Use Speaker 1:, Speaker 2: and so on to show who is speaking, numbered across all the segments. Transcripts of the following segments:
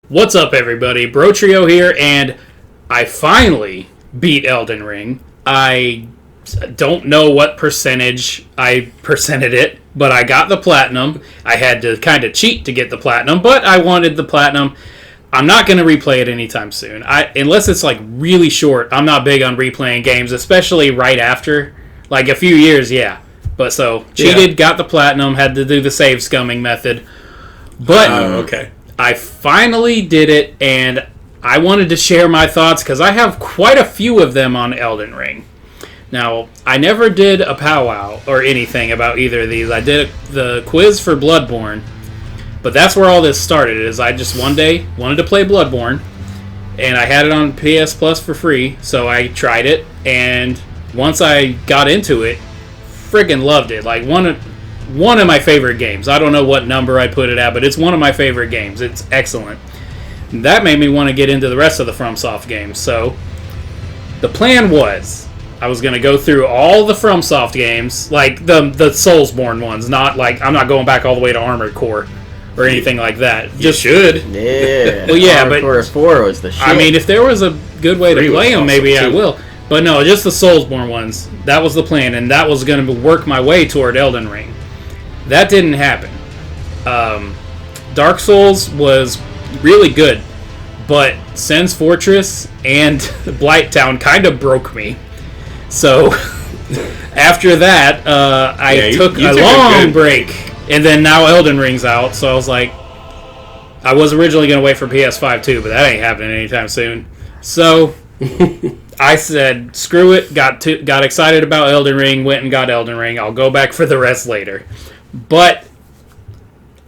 Speaker 1: What's up, everybody? Bro Trio here, and I finally beat Elden Ring. I don't know what percentage I percented it, but I got the platinum. I had to kind of cheat to get the platinum, but I wanted the platinum. I'm not going to replay it anytime soon. Unless it's like really short. I'm not big on replaying games, especially right after. Like a few years, yeah. But so, cheated, got the platinum, had to do the save scumming method. But
Speaker 2: okay.
Speaker 1: I finally did it, and I wanted to share my thoughts because I have quite a few of them on Elden Ring. Now, I never did a powwow or anything about either of these. I did the quiz for Bloodborne, but that's where all this started. Is I just one day wanted to play Bloodborne, and I had it on PS Plus for free, so I tried it, and once I got into it, friggin' loved it. Like one of my favorite games. I don't know what number I put it at, but it's one of my favorite games. It's excellent. That made me want to get into the rest of the FromSoft games. So the plan was I was going to go through all the FromSoft games, like the Soulsborne ones. Not like I'm not going back all the way to Armored Core or anything like that. Just
Speaker 2: should.
Speaker 3: Yeah.
Speaker 1: Well, yeah,
Speaker 3: Armored
Speaker 1: but
Speaker 3: Core 4 was the shit.
Speaker 1: I mean, if there was a good way to play them,
Speaker 2: awesome
Speaker 1: maybe I
Speaker 2: too.
Speaker 1: will. But no, just the Soulsborne ones. That was the plan, and that was going to work my way toward Elden Ring. That didn't happen. Dark Souls was really good, but Sen's Fortress and Blighttown kind of broke me. So after that, I took a long break, and then now Elden Ring's out. So I was like, I was originally going to wait for PS5 too, but that ain't happening anytime soon. So I said, screw it. Got excited about Elden Ring. Went and got Elden Ring. I'll go back for the rest later. But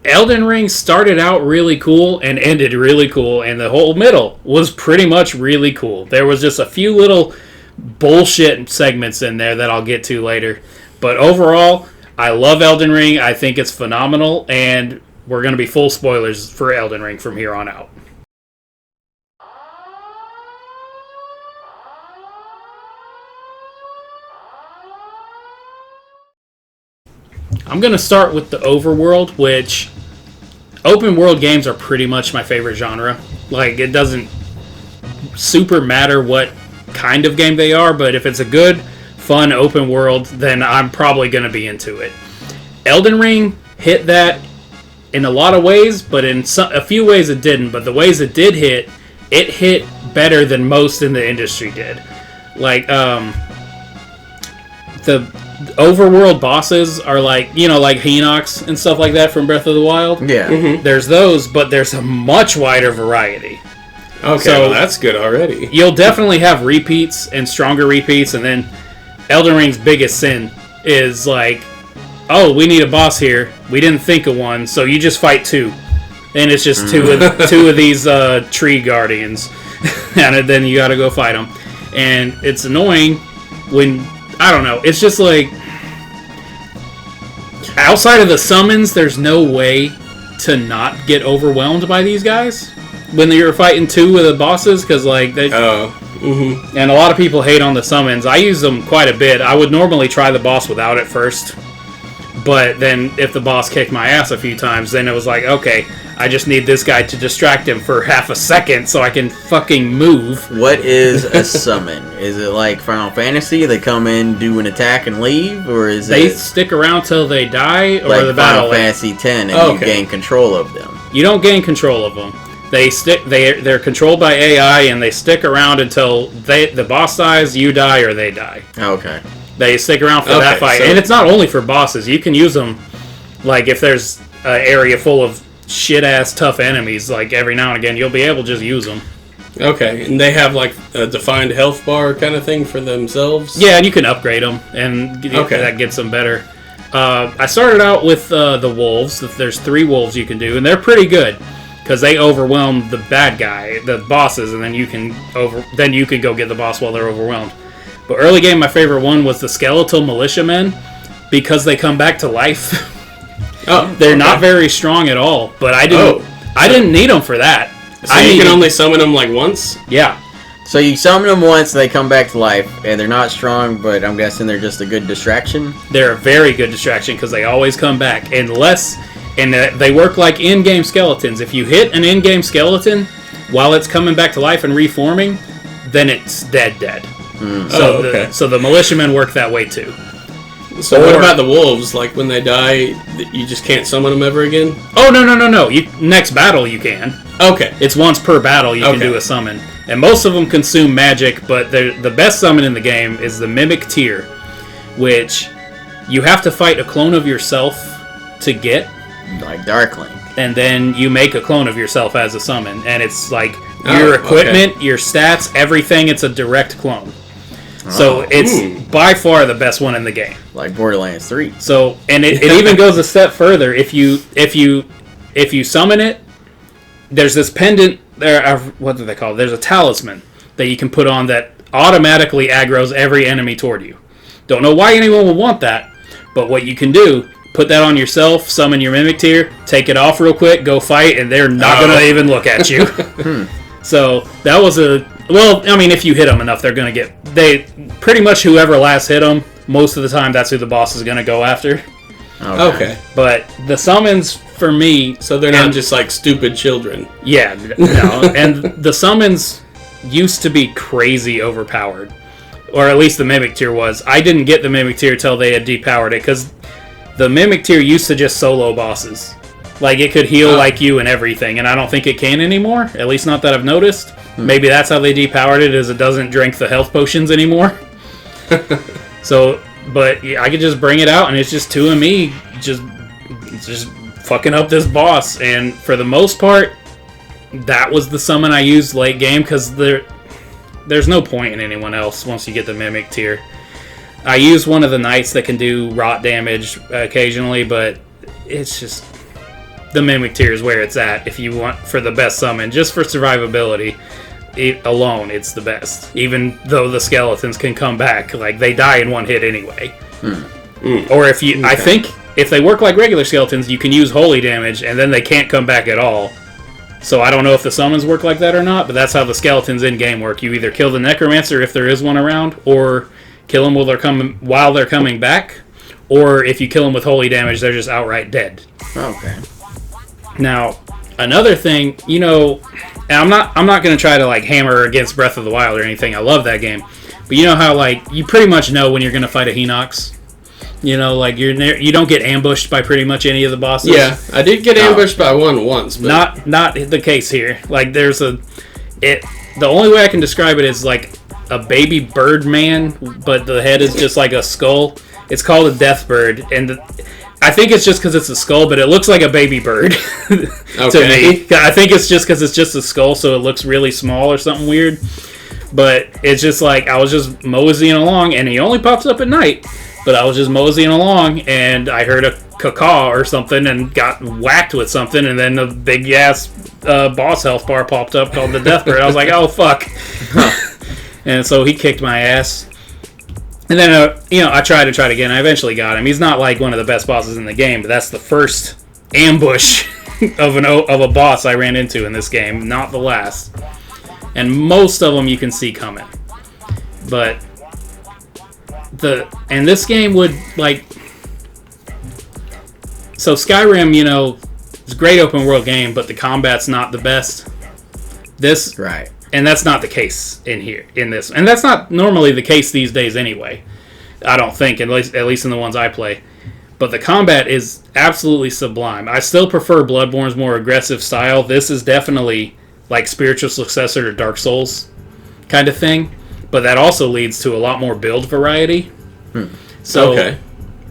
Speaker 1: Elden Ring started out really cool and ended really cool, and the whole middle was pretty much really cool. There was just a few little bullshit segments in there that I'll get to later. But overall, I love Elden Ring. I think it's phenomenal, and we're going to be full spoilers for Elden Ring from here on out. I'm going to start with the Overworld, which open world games are pretty much my favorite genre. Like, it doesn't super matter what kind of game they are, but if it's a good, fun open world, then I'm probably going to be into it. Elden Ring hit that in a lot of ways, but in a few ways it didn't. But the ways it did hit, it hit better than most in the industry did. Like, the Overworld bosses are like, like Hinox and stuff like that from Breath of the Wild.
Speaker 3: Yeah.
Speaker 2: Mm-hmm.
Speaker 1: There's those, but there's a much wider variety.
Speaker 2: Okay,
Speaker 1: So-
Speaker 2: well, that's good already.
Speaker 1: You'll definitely have repeats and stronger repeats, and then Elden Ring's biggest sin is like, oh, we need a boss here. We didn't think of one, so you just fight two. And it's just two of these tree guardians. And then you gotta go fight them. And it's annoying when... I don't know. It's just like... outside of the summons, there's no way to not get overwhelmed by these guys when you're fighting two of the bosses, because like they... And a lot of people hate on the summons. I use them quite a bit. I would normally try the boss without it first. But then if the boss kicked my ass a few times, then it was like, okay, I just need this guy to distract him for half a second so I can fucking move.
Speaker 3: What is a summon? Is it like Final Fantasy? They come in, do an attack, and leave? Or is
Speaker 1: They
Speaker 3: it
Speaker 1: stick around till they die, or
Speaker 3: like
Speaker 1: the battle
Speaker 3: Final
Speaker 1: ends?
Speaker 3: Fantasy X and you gain control of them?
Speaker 1: You don't gain control of them. They're controlled by AI, and they stick around until the boss dies, you die, or they die.
Speaker 3: Okay.
Speaker 1: They stick around for that fight. And it's not only for bosses. You can use them, like, if there's an area full of shit-ass tough enemies, like, every now and again, you'll be able to just use them.
Speaker 2: Okay, and they have like a defined health bar kind of thing for themselves?
Speaker 1: Yeah, and you can upgrade them, and that gets them better. I started out with the wolves. There's 3 wolves you can do, and they're pretty good, because they overwhelm the bad guy, the bosses, and then you can go get the boss while they're overwhelmed. But early game, my favorite one was the skeletal militiamen, because they come back to life. They're not very strong at all, but I didn't need them for that.
Speaker 2: So you can only summon them like once?
Speaker 1: Yeah.
Speaker 3: So you summon them once, they come back to life, and they're not strong, but I'm guessing they're just a good distraction?
Speaker 1: They're a very good distraction, because they always come back, unless And they work like in-game skeletons. If you hit an in-game skeleton while it's coming back to life and reforming, then it's dead. So the militiamen work that way too.
Speaker 2: So what about the wolves? Like when they die, you just can't summon them ever again?
Speaker 1: Oh, no. Next battle you can.
Speaker 2: Okay.
Speaker 1: It's once per battle you can do a summon. And most of them consume magic, but the best summon in the game is the Mimic Tear, which you have to fight a clone of yourself to get.
Speaker 3: Like Darkling.
Speaker 1: And then you make a clone of yourself as a summon. And it's like your equipment, your stats, everything, it's a direct clone. So it's by far the best one in the game.
Speaker 3: Like Borderlands 3.
Speaker 1: So, and it even goes a step further. If you summon it, there's this pendant there. What do they call it? There's a talisman that you can put on that automatically aggroes every enemy toward you. Don't know why anyone would want that, but what you can do, put that on yourself, summon your Mimic Tear, take it off real quick, go fight, and they're not going to even look at you. So that was if you hit them enough, they're going to get... pretty much whoever last hit them, most of the time that's who the boss is going to go after.
Speaker 2: Okay.
Speaker 1: But the summons, for me...
Speaker 2: So they're not just like stupid children.
Speaker 1: Yeah, no. And the summons used to be crazy overpowered. Or at least the Mimic Tear was. I didn't get the Mimic Tear till they had depowered it, because the Mimic Tear used to just solo bosses. Like, it could heal like you and everything, and I don't think it can anymore. At least not that I've noticed. Maybe that's how they depowered it, is it doesn't drink the health potions anymore. So, but yeah, I could just bring it out, and it's just two of me just fucking up this boss. And for the most part, that was the summon I used late game, because there's no point in anyone else once you get the Mimic Tear. I use one of the knights that can do rot damage occasionally, but it's just... The Mimic Tear is where it's at if you want for the best summon. Just for survivability alone, it's the best. Even though the skeletons can come back. Like, they die in one hit anyway. Or if you... I think if they work like regular skeletons, you can use holy damage, and then they can't come back at all. So I don't know if the summons work like that or not, but that's how the skeletons in-game work. You either kill the Necromancer if there is one around, or kill them while they're coming back, or if you kill them with holy damage, they're just outright dead.
Speaker 3: Okay.
Speaker 1: Now, another thing, and I'm not going to try to like hammer against Breath of the Wild or anything. I love that game, but you know how like you pretty much know when you're going to fight a Hinox. Like you don't get ambushed by pretty much any of the bosses.
Speaker 2: Yeah, I did get ambushed by one once, but
Speaker 1: not the case here. Like the only way I can describe it is like a baby bird man, but the head is just like a skull. It's called a death bird, and I think it's just because it's a skull, but it looks like a baby bird to me. I think it's just because it's just a skull, so it looks really small or something weird. But it's just like, I was just moseying along, and he only pops up at night. But I was just moseying along, and I heard a caw or something, and got whacked with something, and then the big-ass boss health bar popped up called the Death Bird. I was like, oh, fuck. And so he kicked my ass. And then, I tried it again. I eventually got him. He's not like one of the best bosses in the game, but that's the first ambush of a boss I ran into in this game, not the last. And most of them you can see coming. But this game would like... So Skyrim, it's a great open world game, but the combat's not the best.
Speaker 3: Right.
Speaker 1: And that's not the case in this. And that's not normally the case these days anyway. I don't think, at least in the ones I play. But the combat is absolutely sublime. I still prefer Bloodborne's more aggressive style. This is definitely like spiritual successor to Dark Souls kind of thing. But that also leads to a lot more build variety. So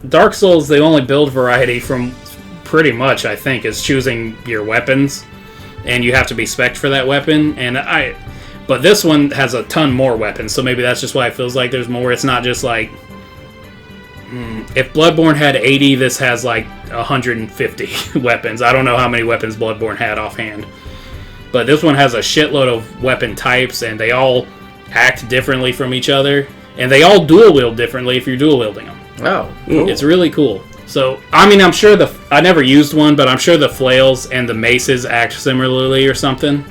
Speaker 1: Dark Souls, the only build variety from pretty much, I think, is choosing your weapons. And you have to be spec'd for that weapon. But this one has a ton more weapons, so maybe that's just why it feels like there's more. It's not just like... if Bloodborne had 80, this has like 150 weapons. I don't know how many weapons Bloodborne had offhand. But this one has a shitload of weapon types, and they all act differently from each other. And they all dual-wield differently if you're dual-wielding them.
Speaker 3: Oh, cool.
Speaker 1: It's really cool. So, I'm sure I never used one, but I'm sure the flails and the maces act similarly or something.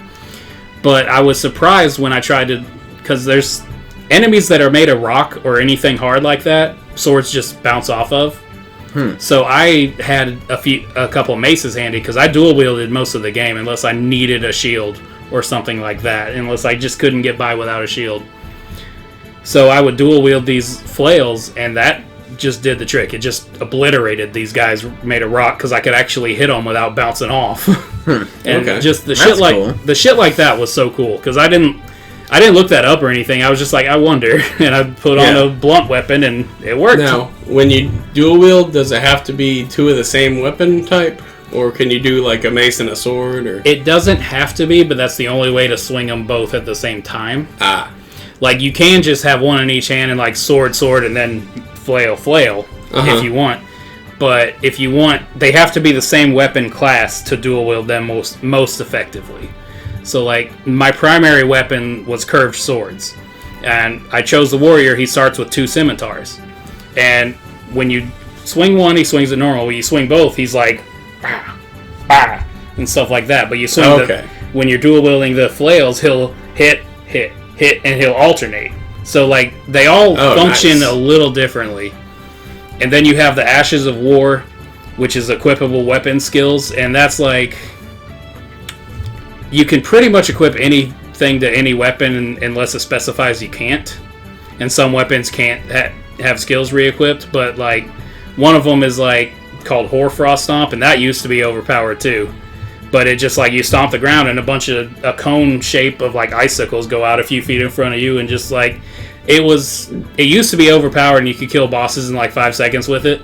Speaker 1: But I was surprised when I tried to... Because there's enemies that are made of rock or anything hard like that, swords just bounce off of. So I had a couple maces handy because I dual wielded most of the game unless I needed a shield or something like that, unless I just couldn't get by without a shield. So I would dual wield these flails, and that just did the trick. It just obliterated these guys made of rock because I could actually hit them without bouncing off. And just the shit like that was so cool because I didn't look that up or anything. I was just like, I wonder, and I put on a blunt weapon, and it worked.
Speaker 2: Now, when you dual wield, does it have to be two of the same weapon type, or can you do like a mace and a sword? Or
Speaker 1: it doesn't have to be, but that's the only way to swing them both at the same time. Like you can just have one in each hand and like sword, and then flail if you want. But if you want, they have to be the same weapon class to dual wield them most effectively. So, like, my primary weapon was curved swords. And I chose the warrior. He starts with 2 scimitars. And when you swing one, he swings it normal. When you swing both, he's like, and stuff like that. But you swing when you're dual wielding the flails, he'll hit, and he'll alternate. So, like, they all function a little differently. And then you have the Ashes of War, which is equipable weapon skills. And that's like... You can pretty much equip anything to any weapon unless it specifies you can't. And some weapons can't have skills re-equipped, but like one of them is like called Hoarfrost Stomp, and that used to be overpowered too. But it just like you stomp the ground and a cone shape of like icicles go out a few feet in front of you, and just like it used to be overpowered and you could kill bosses in like 5 seconds with it.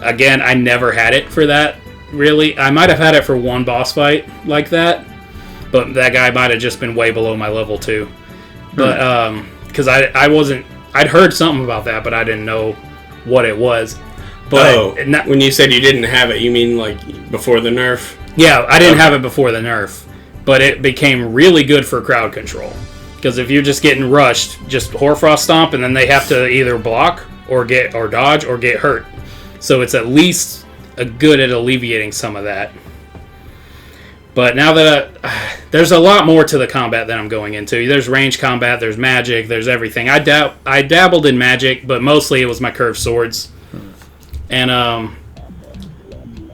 Speaker 1: Again, I never had it for that really. I might have had it for one boss fight like that. But that guy might have just been way below my level too. But because I'd heard something about that, but I didn't know what it was. But
Speaker 2: when you said you didn't have it, you mean like before the nerf?
Speaker 1: Yeah, I didn't have it before the nerf, but it became really good for crowd control. Because if you're just getting rushed, just Hoarfrost Stomp, and then they have to either block or dodge or get hurt. So it's at least good at alleviating some of that. But now that there's a lot more to the combat that I'm going into. There's range combat, there's magic, there's everything. I dabbled in magic, but mostly it was my curved swords. And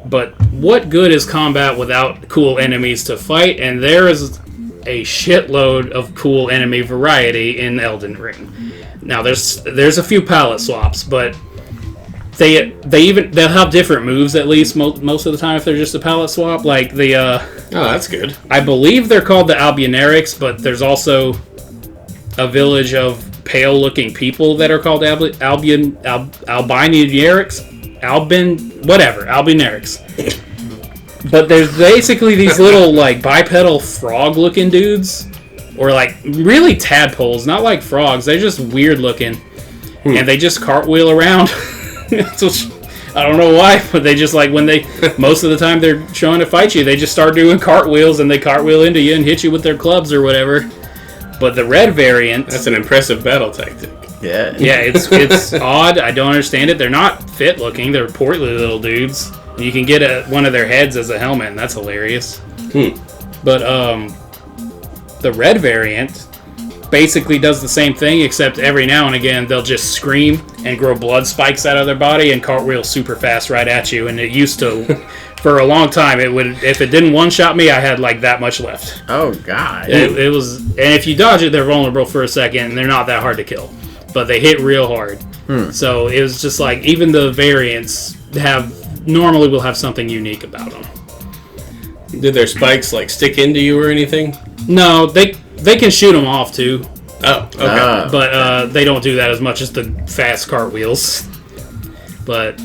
Speaker 1: but what good is combat without cool enemies to fight? And there is a shitload of cool enemy variety in Elden Ring. Now there's a few palette swaps, but they'll have different moves at least most of the time if they're just a palette swap. Like
Speaker 2: that's good.
Speaker 1: I believe they're called the Albionerics, but there's also a village of pale-looking people that are called Albionerics. But there's basically these little like bipedal frog-looking dudes, or like really tadpoles, not like frogs. They're just weird-looking, and they just cartwheel around. So, I don't know why, but they just like most of the time they're trying to fight you, they just start doing cartwheels and they cartwheel into you and hit you with their clubs or whatever. But the red variant,
Speaker 2: that's an impressive battle tactic.
Speaker 3: Yeah,
Speaker 1: it's odd. I don't understand it. They're not fit looking. They're portly little dudes. You can get one of their heads as a helmet, and that's hilarious. But the red variant basically does the same thing, except every now and again they'll just scream and grow blood spikes out of their body and cartwheel super fast right at you. And it used to, for a long time, if it didn't one-shot me, I had like that much left.
Speaker 3: Oh god.
Speaker 1: It was, and if you dodge it, they're vulnerable for a second, and they're not that hard to kill, but they hit real hard. So it was just like, even the variants normally will have something unique about them.
Speaker 2: Did their spikes like stick into you or anything?
Speaker 1: No, they can shoot them off too.
Speaker 2: Oh, okay.
Speaker 1: But they don't do that as much as the fast cartwheels. But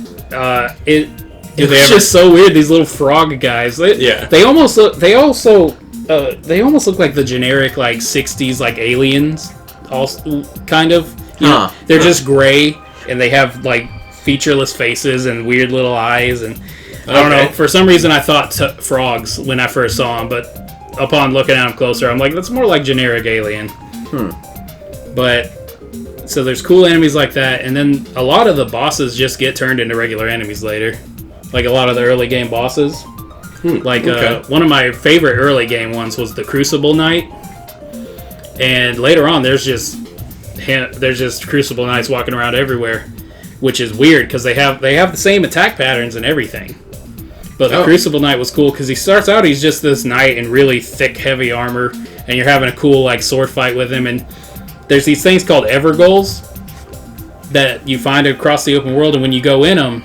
Speaker 1: it's just so weird. These little frog guys. They almost look. They almost look like the generic like '60s like aliens. Also, kind of. They're just gray and they have like featureless faces and weird little eyes, and I don't know. For some reason, I thought frogs when I first saw them, but upon looking at them closer, I'm like, that's more like generic alien. But so there's cool enemies like that, and then a lot of the bosses just get turned into regular enemies later. Like a lot of the early game bosses. One of my favorite early game ones was the Crucible Knight, and later on there's just Crucible Knights walking around everywhere. which is weird because they have the same attack patterns and everything. But the Crucible Knight was cool because he starts out, he's just this knight in really thick, heavy armor, and you're having a cool like sword fight with him. And there's these things called Evergoals that you find across the open world, and when you go in them,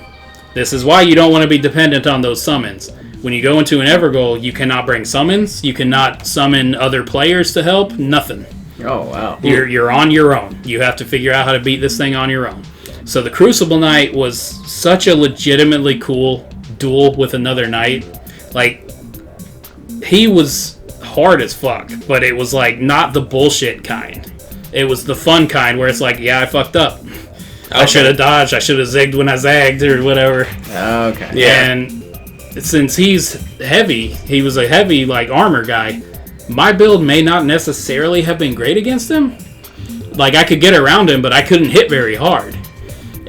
Speaker 1: this is why you don't want to be dependent on those summons. When you go into an Evergoal, you cannot bring summons, you cannot summon other players to help, nothing.
Speaker 3: Oh, wow.
Speaker 1: You're on your own. You have to figure out how to beat this thing on your own. So the Crucible Knight was such a legitimately cool duel with another knight. Like, he was hard as fuck, but it was like not the bullshit kind. It was the fun kind where it's like, yeah, I fucked up. Okay. I should have dodged. I should have zigged when I zagged or whatever.
Speaker 3: Okay.
Speaker 1: Yeah. And since he's heavy, he was a heavy like armor guy. My build may not necessarily have been great against him. Like, I could get around him, but I couldn't hit very hard.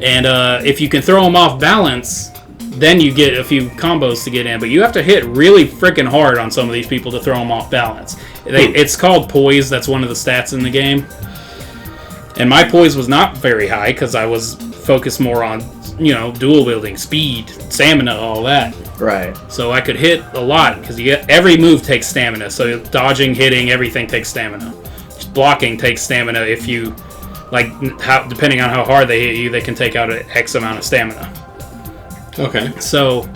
Speaker 1: And if you can throw him off balance, then you get a few combos to get in. But you have to hit really freaking hard on some of these people to throw them off balance. It's called poise. That's one of the stats in the game. And my poise was not very high because I was focused more on, dual wielding, speed, stamina, all that.
Speaker 3: Right.
Speaker 1: So I could hit a lot because every move takes stamina. So dodging, hitting, everything takes stamina. Just blocking takes stamina. If you, depending on how hard they hit you, they can take out an X amount of stamina.
Speaker 2: Okay.
Speaker 1: So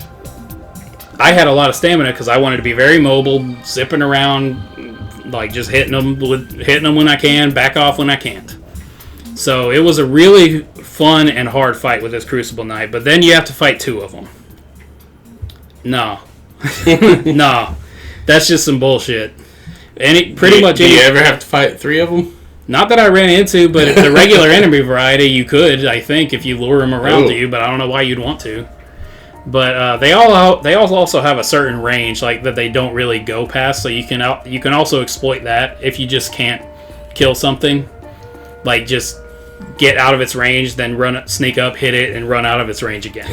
Speaker 1: I had a lot of stamina because I wanted to be very mobile, zipping around, like just hitting them when I can, back off when I can't. So it was a really fun and hard fight with this Crucible Knight, but then you have to fight two of them. No. No. That's just some bullshit. Do you
Speaker 2: ever have to fight three of them?
Speaker 1: Not that I ran into, but the regular enemy variety, you could, I think, if you lure them around to you, but I don't know why you'd want to. But they all also have a certain range like that they don't really go past, so you can also exploit that if you just can't kill something. Like, just get out of its range, then sneak up, hit it, and run out of its range again.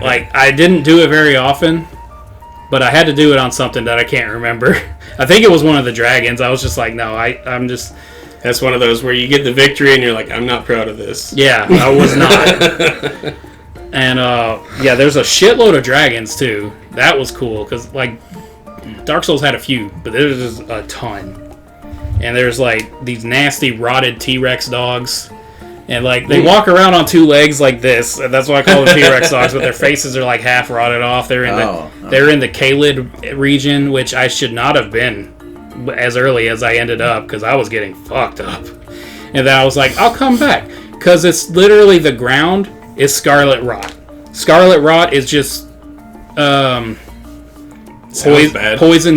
Speaker 1: Like, I didn't do it very often, but I had to do it on something that I can't remember. I think it was one of the dragons. I was just like, no, I'm just...
Speaker 2: That's one of those where you get the victory and you're like, I'm not proud of this. Yeah,
Speaker 1: I was not. And, there's a shitload of dragons, too. That was cool, because, Dark Souls had a few, but there's just a ton. And there's, these nasty, rotted T-Rex dogs. And, they walk around on two legs like this. And that's why I call them T-Rex dogs, but their faces are, half rotted off. They're in the Kaled region, which I should not have been as early as I ended up, because I was getting fucked up. And then I was like, I'll come back. Because it's literally the ground is Scarlet Rot. Scarlet Rot is just poison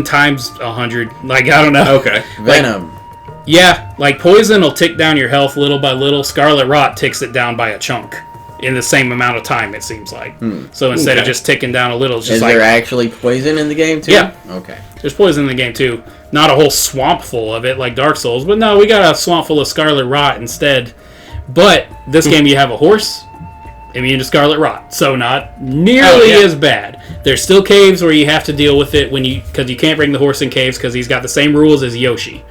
Speaker 1: times 100. I don't know.
Speaker 2: Okay.
Speaker 3: Venom.
Speaker 1: Poison will tick down your health little by little. Scarlet Rot ticks it down by a chunk in the same amount of time, it seems like. So instead of just ticking down a little, it's just
Speaker 3: is there actually poison in the game too?
Speaker 1: Yeah.
Speaker 3: Okay.
Speaker 1: There's poison in the game too. Not a whole swamp full of it like Dark Souls, but no, we got a swamp full of Scarlet Rot instead. But this game you have a horse immune to Scarlet Rot, so not nearly as bad. There's still caves where you have to deal with it because you can't bring the horse in caves because he's got the same rules as Yoshi.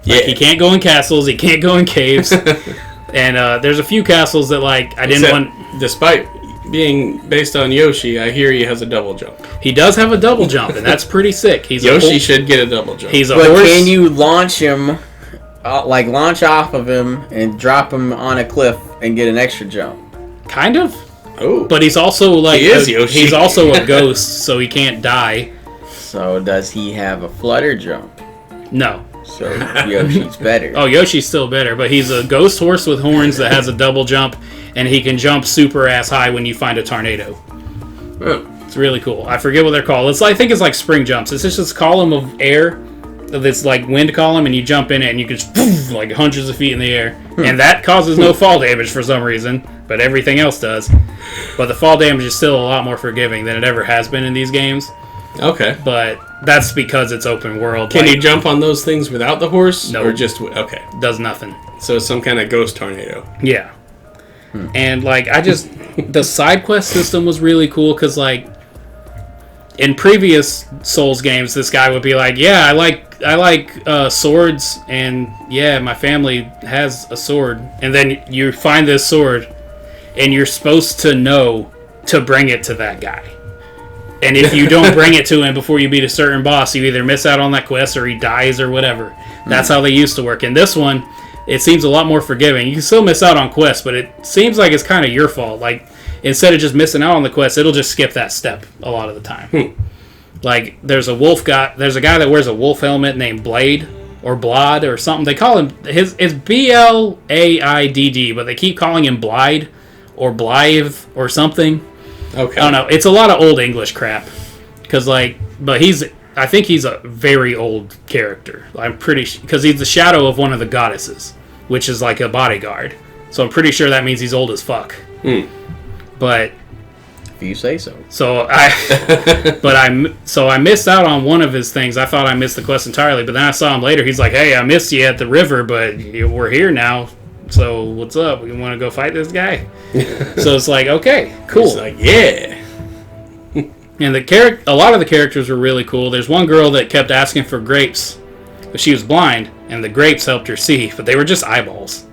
Speaker 1: He can't go in castles, he can't go in caves. And there's a few castles that I didn't want.
Speaker 2: Despite being based on Yoshi, I hear he has a double jump.
Speaker 1: He does have a double jump, and that's pretty sick.
Speaker 2: Yoshi should get a double jump.
Speaker 1: He's a horse.
Speaker 3: Can you launch him, launch off of him and drop him on a cliff and get an extra jump?
Speaker 1: Kind of.
Speaker 2: Oh,
Speaker 1: but he's also
Speaker 2: Yoshi.
Speaker 1: He's also a ghost, so he can't die.
Speaker 3: So does he have a flutter jump?
Speaker 1: No.
Speaker 3: So Yoshi's better.
Speaker 1: Oh, Yoshi's still better, but he's a ghost horse with horns that has a double jump, and he can jump super ass high when you find a tornado.
Speaker 2: Oh.
Speaker 1: It's really cool. I forget what they're called. I think it's like spring jumps. It's just this column of air, this wind column, and you jump in it, and you can just hundreds of feet in the air. And that causes no fall damage for some reason, but everything else does. But the fall damage is still a lot more forgiving than it ever has been in these games.
Speaker 2: Okay.
Speaker 1: But that's because it's open world.
Speaker 2: Can you jump on those things without the horse?
Speaker 1: No.
Speaker 2: Or just... Okay.
Speaker 1: Does nothing.
Speaker 2: So it's some kind of ghost tornado.
Speaker 1: Yeah. And, the side quest system was really cool, because, in previous Souls games, this guy would be like, yeah, I like swords, and, yeah, my family has a sword. And then you find this sword, and you're supposed to know to bring it to that guy. And if you don't bring it to him before you beat a certain boss, you either miss out on that quest or he dies or whatever. That's how they used to work. In this one, it seems a lot more forgiving. You can still miss out on quests, but it seems like it's kind of your fault. Like, instead of just missing out on the quest, it'll just skip that step a lot of the time. Like, there's a guy that wears a wolf helmet named Blade or Blod or something. They call him, it's Blaidd, but they keep calling him Blide or Blythe or something.
Speaker 2: Okay.
Speaker 1: I don't know. It's a lot of old English crap. I think he's a very old character. I'm pretty because he's the shadow of one of the goddesses, which is like a bodyguard. So I'm pretty sure that means he's old as fuck. But
Speaker 3: if you say so.
Speaker 1: So I missed out on one of his things. I thought I missed the quest entirely, but then I saw him later. He's like, "Hey, I missed you at the river, but we're here now. So what's up? We want to go fight this guy?" So it's like, okay, cool.
Speaker 2: He's like, yeah.
Speaker 1: And a lot of the characters were really cool. There's one girl that kept asking for grapes, but she was blind, and the grapes helped her see, but they were just eyeballs.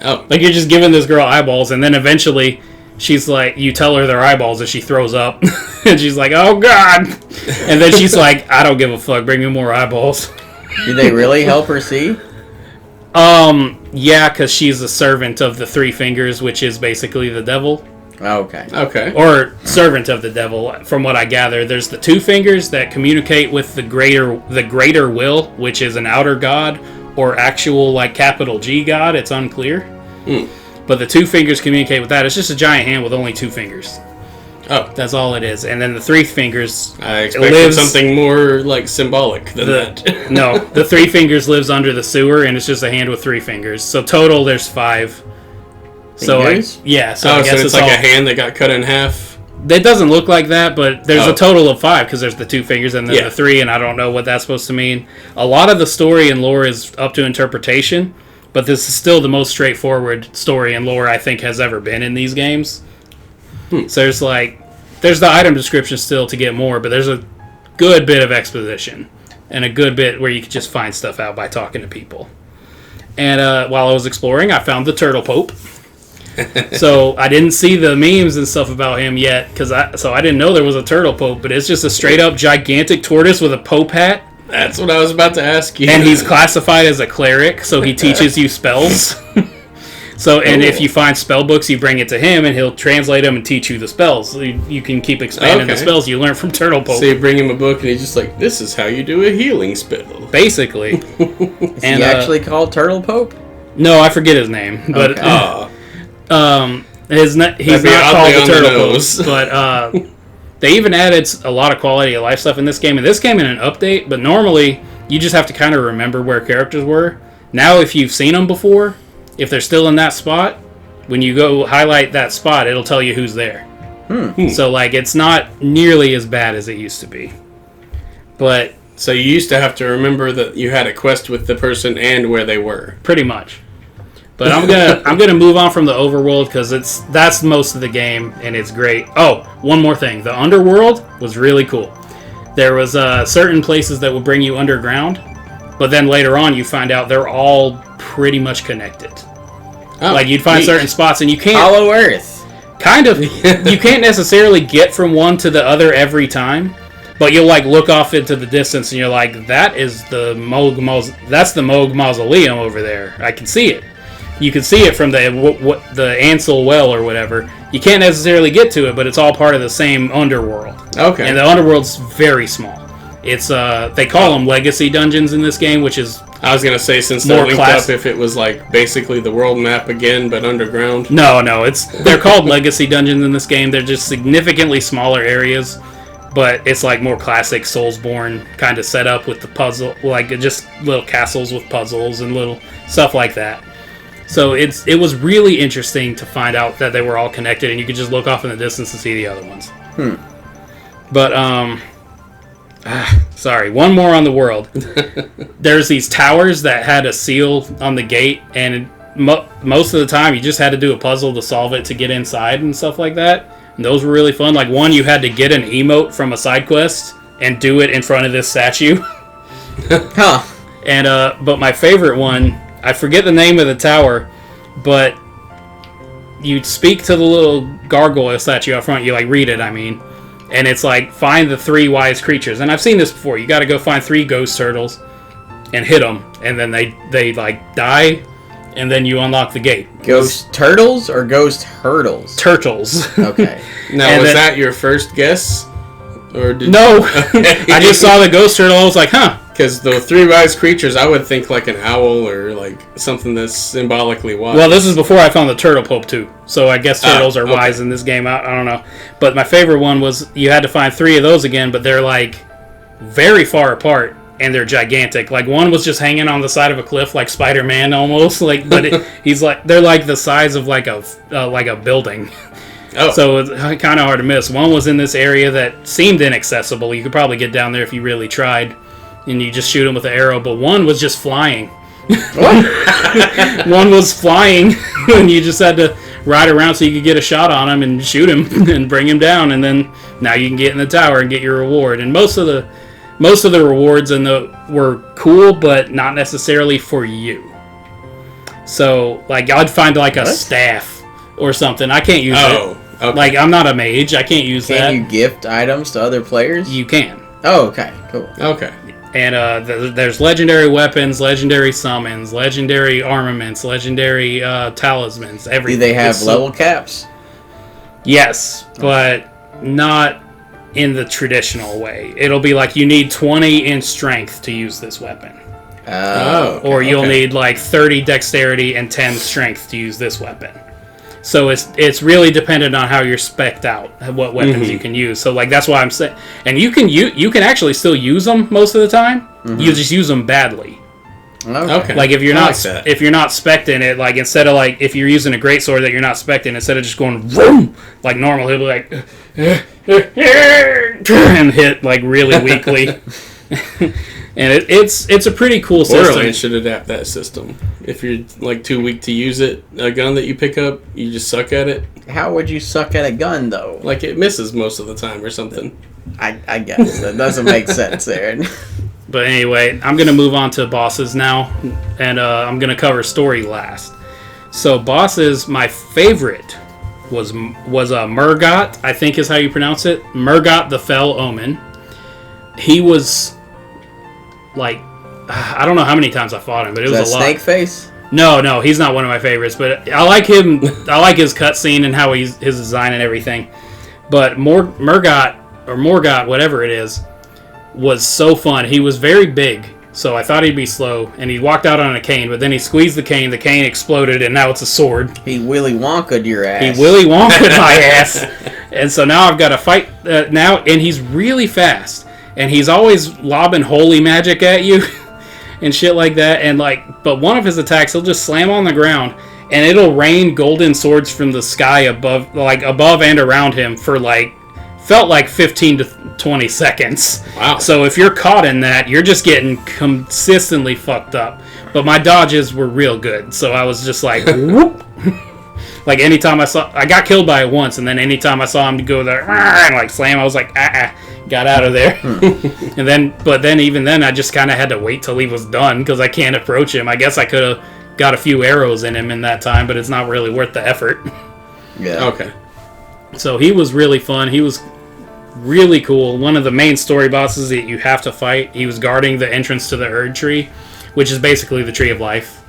Speaker 2: Oh.
Speaker 1: Like, you're just giving this girl eyeballs, and then eventually she's like, you tell her they're eyeballs, and she throws up. And she's like, oh, God. And then she's like, I don't give a fuck. Bring me more eyeballs.
Speaker 3: Did they really help her see?
Speaker 1: Yeah, because she's a servant of the Three Fingers, which is basically the devil.
Speaker 3: Oh, okay.
Speaker 2: Okay.
Speaker 1: Or servant of the devil, from what I gather. There's the Two Fingers that communicate with the greater will, which is an outer god, or actual, like, capital G god. It's unclear. But the Two Fingers communicate with that. It's just a giant hand with only two fingers. Oh. That's all it is. And then the Three Fingers
Speaker 2: I expected something more, like, symbolic than that.
Speaker 1: No, the Three Fingers lives under the sewer, and it's just a hand with three fingers. So total, there's 5. So I guess
Speaker 2: it's like a hand that got cut in half.
Speaker 1: It doesn't look like that, but there's a total of 5 because there's the 2 fingers and then the 3, and I don't know what that's supposed to mean. A lot of the story and lore is up to interpretation, but this is still the most straightforward story and lore I think has ever been in these games. So there's the item description still to get more, but there's a good bit of exposition and a good bit where you can just find stuff out by talking to people. And while I was exploring, I found the Turtle Pope. So I didn't see the memes and stuff about him yet, so I didn't know there was a Turtle Pope, but it's just a straight up gigantic tortoise with a Pope hat.
Speaker 2: That's what I was about to ask you.
Speaker 1: And he's classified as a cleric, so he teaches you spells. If you find spell books, you bring it to him, and he'll translate them and teach you the spells. So you can keep expanding the spells you learn from Turtle Pope.
Speaker 2: So you bring him a book, and he's just like, this is how you do a healing spell.
Speaker 1: Basically.
Speaker 3: Is he actually called Turtle Pope?
Speaker 1: No, I forget his name. But he's not called the Turtle Pope. But they even added a lot of quality of life stuff in this game. And this came in an update, but normally you just have to kind of remember where characters were. Now, if you've seen them before, if they're still in that spot, when you go highlight that spot, it'll tell you who's there. So, it's not nearly as bad as it used to be. But
Speaker 2: so you used to have to remember that you had a quest with the person and where they were.
Speaker 1: Pretty much. But I'm gonna move on from the overworld because that's most of the game and it's great. Oh, one more thing: the underworld was really cool. There was certain places that would bring you underground, but then later on you find out they're all pretty much connected. Oh, you'd find certain spots and you can't
Speaker 3: Hollow Earth.
Speaker 1: Kind of. You can't necessarily get from one to the other every time, but you'll look off into the distance and you're like, that is the Moog Mausoleum over there. I can see it. You can see it from the Ansel Well or whatever. You can't necessarily get to it, but it's all part of the same underworld.
Speaker 2: Okay.
Speaker 1: And the underworld's very small. It's they call them legacy dungeons in this game, which is
Speaker 2: I was gonna say since they're linked up, if it was basically the world map again but underground.
Speaker 1: No, they're called legacy dungeons in this game. They're just significantly smaller areas, but it's more classic Soulsborne kind of setup with the puzzle, just little castles with puzzles and little stuff like that. So it was really interesting to find out that they were all connected, and you could just look off in the distance and see the other ones. But sorry, one more on the world. There's these towers that had a seal on the gate, and most of the time you just had to do a puzzle to solve it to get inside and stuff like that. And those were really fun. One, you had to get an emote from a side quest and do it in front of this statue. And but my favorite one, I forget the name of the tower, but you speak to the little gargoyle statue up front. You like read it, I mean, and it's like find the 3 wise creatures. And I've seen this before. You got to go find 3 ghost turtles and hit them, and then they like die, and then you unlock the gate.
Speaker 3: Ghost turtles or ghost hurdles?
Speaker 1: Turtles.
Speaker 3: Okay.
Speaker 2: Now, was that your first guess? Or did
Speaker 1: No. I just saw the ghost turtle. I was like, huh.
Speaker 2: Because the 3 wise creatures, I would think like an owl or like something that's symbolically wise.
Speaker 1: Well, this is before I found the turtle pope too. So I guess turtles are wise in this game. I don't know. But my favorite one was you had to find 3 of those again, but they're like very far apart. And they're gigantic. Like one was just hanging on the side of a cliff, like Spider-Man almost. Like, but they're like the size of like a building. Oh. So it's kind of hard to miss. One was in this area that seemed inaccessible. You could probably get down there if you really tried, and you just shoot them with an arrow. But one was just flying. What? One was flying, and you just had to ride around so you could get a shot on him and shoot him and bring him down. And then now you can get in the tower and get your reward. And most of the rewards were cool, but not necessarily for you. So, like, I'd find, like, a staff or something. I can't use it. Okay. Like, I'm not a mage. I can't use that.
Speaker 3: Can you gift items to other players?
Speaker 1: You can.
Speaker 3: Oh, okay. Cool.
Speaker 2: Okay.
Speaker 1: And there's legendary weapons, legendary summons, legendary armaments, legendary talismans, everything.
Speaker 3: Do they have level caps?
Speaker 1: Yes, but not in the traditional way. It'll be like you need 20 in strength to use this weapon. Or you'll need like 30 dexterity and 10 strength to use this weapon. So it's really dependent on how you're spec'd out, what weapons you can use. So like that's why I'm saying, and you can actually still use them most of the time. You just use them badly.
Speaker 3: Okay.
Speaker 1: Like if you're not spec'd in it, like instead of like if you're using a greatsword that you're not spec'd in, instead of just going vroom like normal, he'll be like and hit like really weakly. And it's a pretty cool system.
Speaker 2: Borderlands should adapt that system. If you're like too weak to use it, a gun that you pick up, you just suck at it.
Speaker 3: How would you suck at a gun though?
Speaker 2: Like it misses most of the time or something.
Speaker 3: I guess that doesn't make sense there.
Speaker 1: But anyway, I'm gonna move on to bosses now, and I'm gonna cover story last. So bosses, my favorite was Mergot, I think is how you pronounce it. Mergot the Fell Omen. He was like, I don't know how many times I fought him, but it was a lot.
Speaker 3: Snake Face?
Speaker 1: No, he's not one of my favorites, but I like him. I like his cutscene and how his design and everything. But Morgot, whatever it is, was so fun. He was very big, so I thought he'd be slow, and he walked out on a cane, but then he squeezed the cane exploded, and now it's a sword.
Speaker 3: He Willy Wonka'd your ass.
Speaker 1: He Willy Wonka'd my ass. And so now I've got to fight now, and he's really fast. And he's always lobbing holy magic at you and shit like that. And but one of his attacks, he'll just slam on the ground and it'll rain golden swords from the sky above and around him for felt like 15 to 20 seconds. Wow. So if you're caught in that, you're just getting consistently fucked up. But my dodges were real good. So I was just like, whoop. Like anytime I got killed by it once, and then anytime I saw him go there and slam, I was like, got out of there. And then even then, I just kind of had to wait till he was done because I can't approach him. I guess I could have got a few arrows in him in that time, but it's not really worth the effort.
Speaker 3: Yeah.
Speaker 2: Okay.
Speaker 1: So he was really fun. He was really cool. One of the main story bosses that you have to fight. He was guarding the entrance to the Erd Tree, which is basically the Tree of Life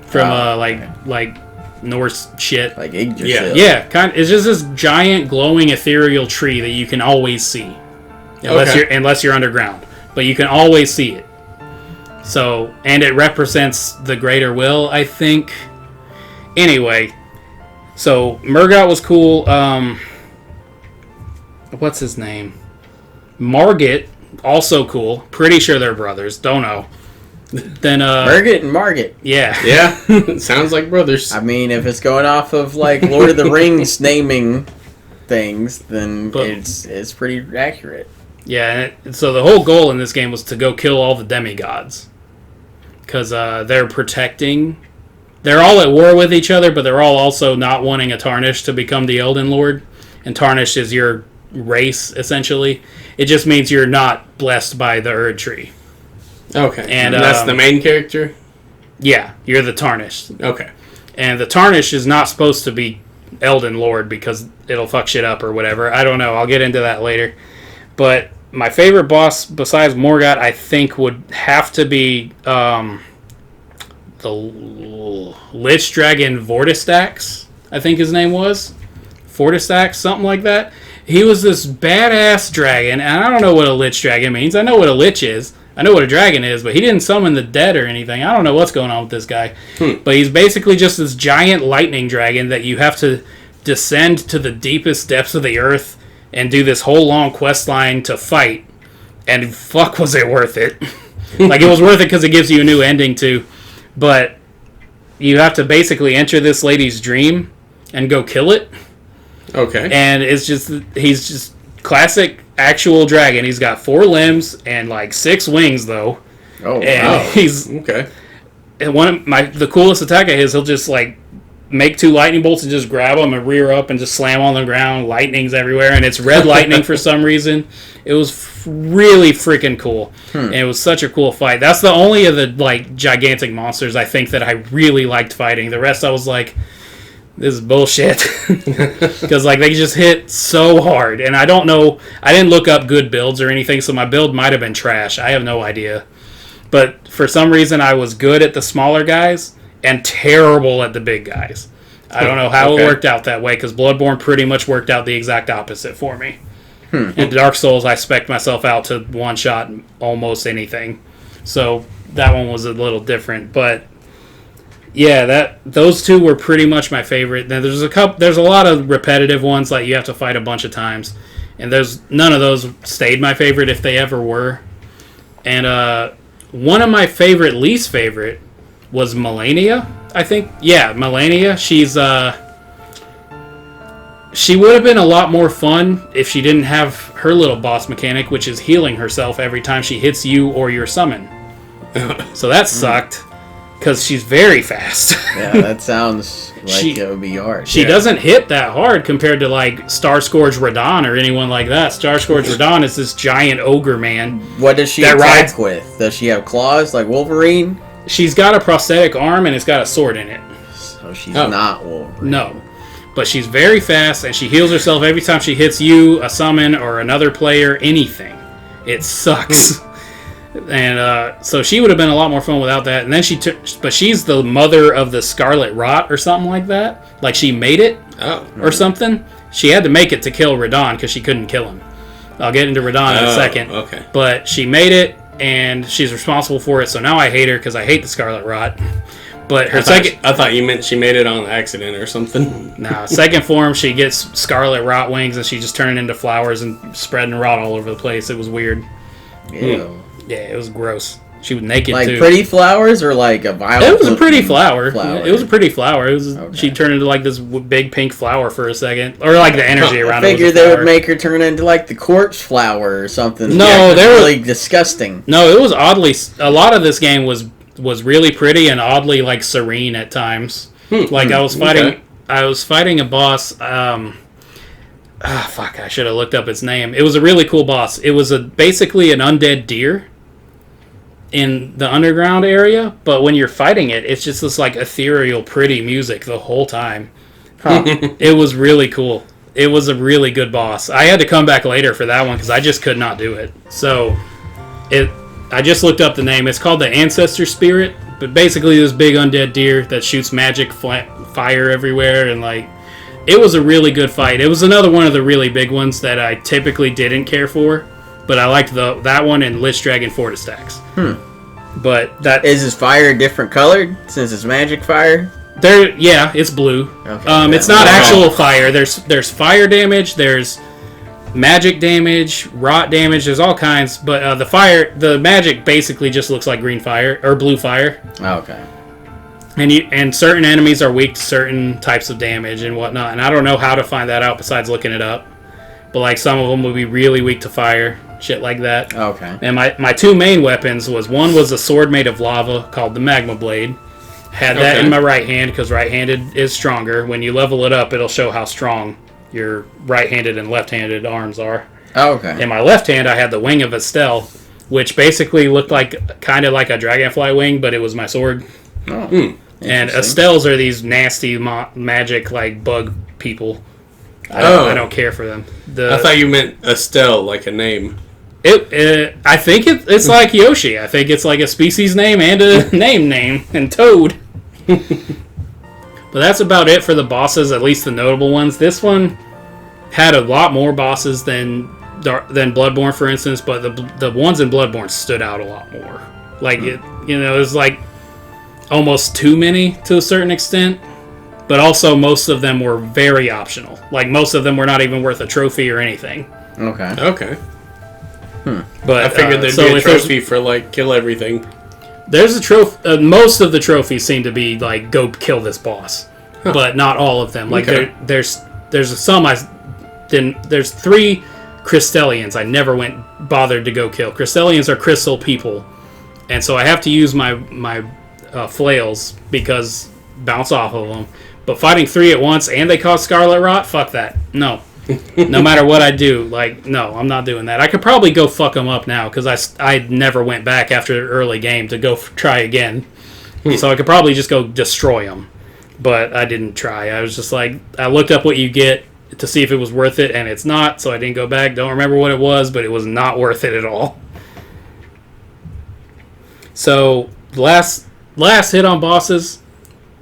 Speaker 1: from like Norse shit.
Speaker 3: Like Yggdrasil.
Speaker 1: Yeah. It's just this giant glowing ethereal tree that you can always see, unless you're underground. But you can always see it. So, and it represents the greater will, I think. Anyway, so Mergot was cool. What's his name? Margit, also cool. Pretty sure they're brothers. Don't know. Then
Speaker 3: Mergot and Margit.
Speaker 1: Yeah.
Speaker 2: Sounds like brothers.
Speaker 3: I mean, if it's going off of Lord of the Rings naming things, then it's pretty accurate.
Speaker 1: Yeah, so the whole goal in this game was to go kill all the demigods. Because they're protecting... They're all at war with each other, but they're all also not wanting a Tarnished to become the Elden Lord. And Tarnished is your race, essentially. It just means you're not blessed by the Erd Tree.
Speaker 2: Okay. And that's the main character?
Speaker 1: Yeah, you're the Tarnished.
Speaker 2: Okay.
Speaker 1: And the Tarnished is not supposed to be Elden Lord because it'll fuck shit up or whatever. I don't know. I'll get into that later. But my favorite boss besides Morgot, I think, would have to be the Lith Dragon Vortistax, I think his name was. Vortistax, something like that. He was this badass dragon, and I don't know what a Lich Dragon means. I know what a Lich is. I know what a dragon is, but he didn't summon the dead or anything. I don't know what's going on with this guy. But he's basically just this giant lightning dragon that you have to descend to the deepest depths of the earth and do this whole long quest line to fight. And fuck, was it worth it. Like, it was worth it because it gives you a new ending, too. But you have to basically enter this lady's dream and go kill it.
Speaker 2: Okay.
Speaker 1: And it's just, he's just classic actual dragon. He's got 4 limbs and like 6 wings though.
Speaker 3: Oh,
Speaker 1: and
Speaker 3: wow.
Speaker 1: he's
Speaker 2: okay.
Speaker 1: And the coolest attack of his, he'll just like make 2 lightning bolts and just grab them and rear up and just slam on the ground. Lightning's everywhere, and it's red lightning for some reason. It was really freaking cool. And it was such a cool fight. That's the only of the like gigantic monsters I think that I really liked fighting. The rest I was like, this is bullshit. Because like they just hit so hard, and I don't know, I didn't look up good builds or anything, so my build might have been trash. I have no idea. But for some reason I was good at the smaller guys and terrible at the big guys. I don't know how it worked out that way, because Bloodborne pretty much worked out the exact opposite for me. In Dark Souls I spec'd myself out to one-shot almost anything. So that one was a little different, but yeah, those 2 were pretty much my favorite. Now there's a lot of repetitive ones, like you have to fight a bunch of times, and none of those stayed my favorite if they ever were. And one of my least favorite was Melina, I think. Yeah, Melina. She would have been a lot more fun if she didn't have her little boss mechanic, which is healing herself every time she hits you or your summon. So that sucked. Because she's very fast. Yeah,
Speaker 3: that sounds like it would be hard.
Speaker 1: She doesn't hit that hard compared to like Star Scourge Radon or anyone like that. Star Scourge Radon is this giant ogre man.
Speaker 3: What does she attack with? Does she have claws like Wolverine?
Speaker 1: She's got a prosthetic arm and it's got a sword in it.
Speaker 3: So she's not Wolverine.
Speaker 1: No. But she's very fast, and she heals herself every time she hits you, a summon, or another player, anything. It sucks. And so she would have been a lot more fun without that. And then but she's the mother of the Scarlet Rot or something like that. Like she made it or something. She had to make it to kill Radon because she couldn't kill him. I'll get into Radon in a second.
Speaker 2: Okay.
Speaker 1: But she made it, and she's responsible for it. So now I hate her because I hate the Scarlet Rot. But her
Speaker 2: I thought you meant she made it on accident or something.
Speaker 1: Nah, second form, she gets Scarlet Rot wings, and she just turned into flowers and spreading rot all over the place. It was weird.
Speaker 3: Ew.
Speaker 1: Yeah, it was gross. She was naked
Speaker 3: like
Speaker 1: too.
Speaker 3: Like pretty flowers or like a violet?
Speaker 1: It was a pretty flower. It was a pretty flower. It was.
Speaker 3: Okay.
Speaker 1: She turned into like this big pink flower for a second, or like the energy around it.
Speaker 3: I figured they would make her turn into like the corpse flower or something.
Speaker 1: No, they were
Speaker 3: really disgusting.
Speaker 1: No, it was oddly. A lot of this game was really pretty and oddly like serene at times. Like I was fighting a boss. Fuck! I should have looked up its name. It was a really cool boss. It was basically an undead deer in the underground area, but when you're fighting it, it's just this like ethereal, pretty music the whole time. It was really cool. It was a really good boss. I had to come back later for that one because I just could not do it. So, I just looked up the name. It's called the Ancestor Spirit, but basically this big undead deer that shoots magic fire everywhere, and like, it was a really good fight. It was another one of the really big ones that I typically didn't care for. But I liked that one and Lith Dragon Vortistax. But that
Speaker 3: is his fire different colored since it's magic fire?
Speaker 1: It's blue. Okay, it's not actual fire. There's fire damage. There's magic damage, rot damage. There's all kinds. But the magic basically just looks like green fire or blue fire.
Speaker 3: Okay.
Speaker 1: And certain enemies are weak to certain types of damage and whatnot. And I don't know how to find that out besides looking it up. But like some of them would be really weak to fire, shit like that.
Speaker 3: Okay.
Speaker 1: And my 2 main weapons was a sword made of lava called the Magma Blade. Had that in my right hand because right-handed is stronger. When you level it up, it'll show how strong your right-handed and left-handed arms are.
Speaker 3: Okay.
Speaker 1: In my left hand, I had the Wing of Estelle, which basically looked like kind of like a dragonfly wing, but it was my sword.
Speaker 3: Oh.
Speaker 1: And Estelles are these nasty magic like bug people. I don't care for them.
Speaker 2: I thought you meant Estelle, like a name.
Speaker 1: I think it's like Yoshi. I think it's like a species name and a name and Toad. But that's about it for the bosses, at least the notable ones. This one had a lot more bosses than Bloodborne, for instance, but the ones in Bloodborne stood out a lot more. Like, it was like almost too many to a certain extent, but also most of them were very optional. Like, most of them were not even worth a trophy or anything.
Speaker 2: Okay.
Speaker 1: But
Speaker 2: I figured there'd be a trophy for, like, kill everything.
Speaker 1: There's a trophy. Most of the trophies seem to be like, go kill this boss, but not all of them. Like there's some there's 3 Crystallians I never bothered to go kill. Crystallians are crystal people, and so I have to use my flails because bounce off of them. But fighting 3 at once and they cause Scarlet Rot, fuck that. No. No matter what I do, like, no, I'm not doing that. I could probably go fuck them up now because I never went back after the early game to go try again. So I could probably just go destroy them. But I didn't try. I was just like, I looked up what you get to see if it was worth it, and it's not, so I didn't go back. Don't remember what it was, but it was not worth it at all. So, last hit on bosses,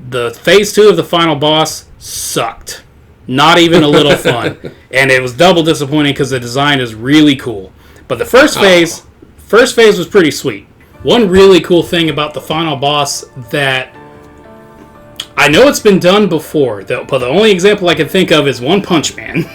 Speaker 1: the phase 2 of the final boss sucked. Not even a little fun. And it was double disappointing because the design is really cool. But the first phase was pretty sweet. One really cool thing about the final boss that I know it's been done before, but the only example I can think of is One Punch Man.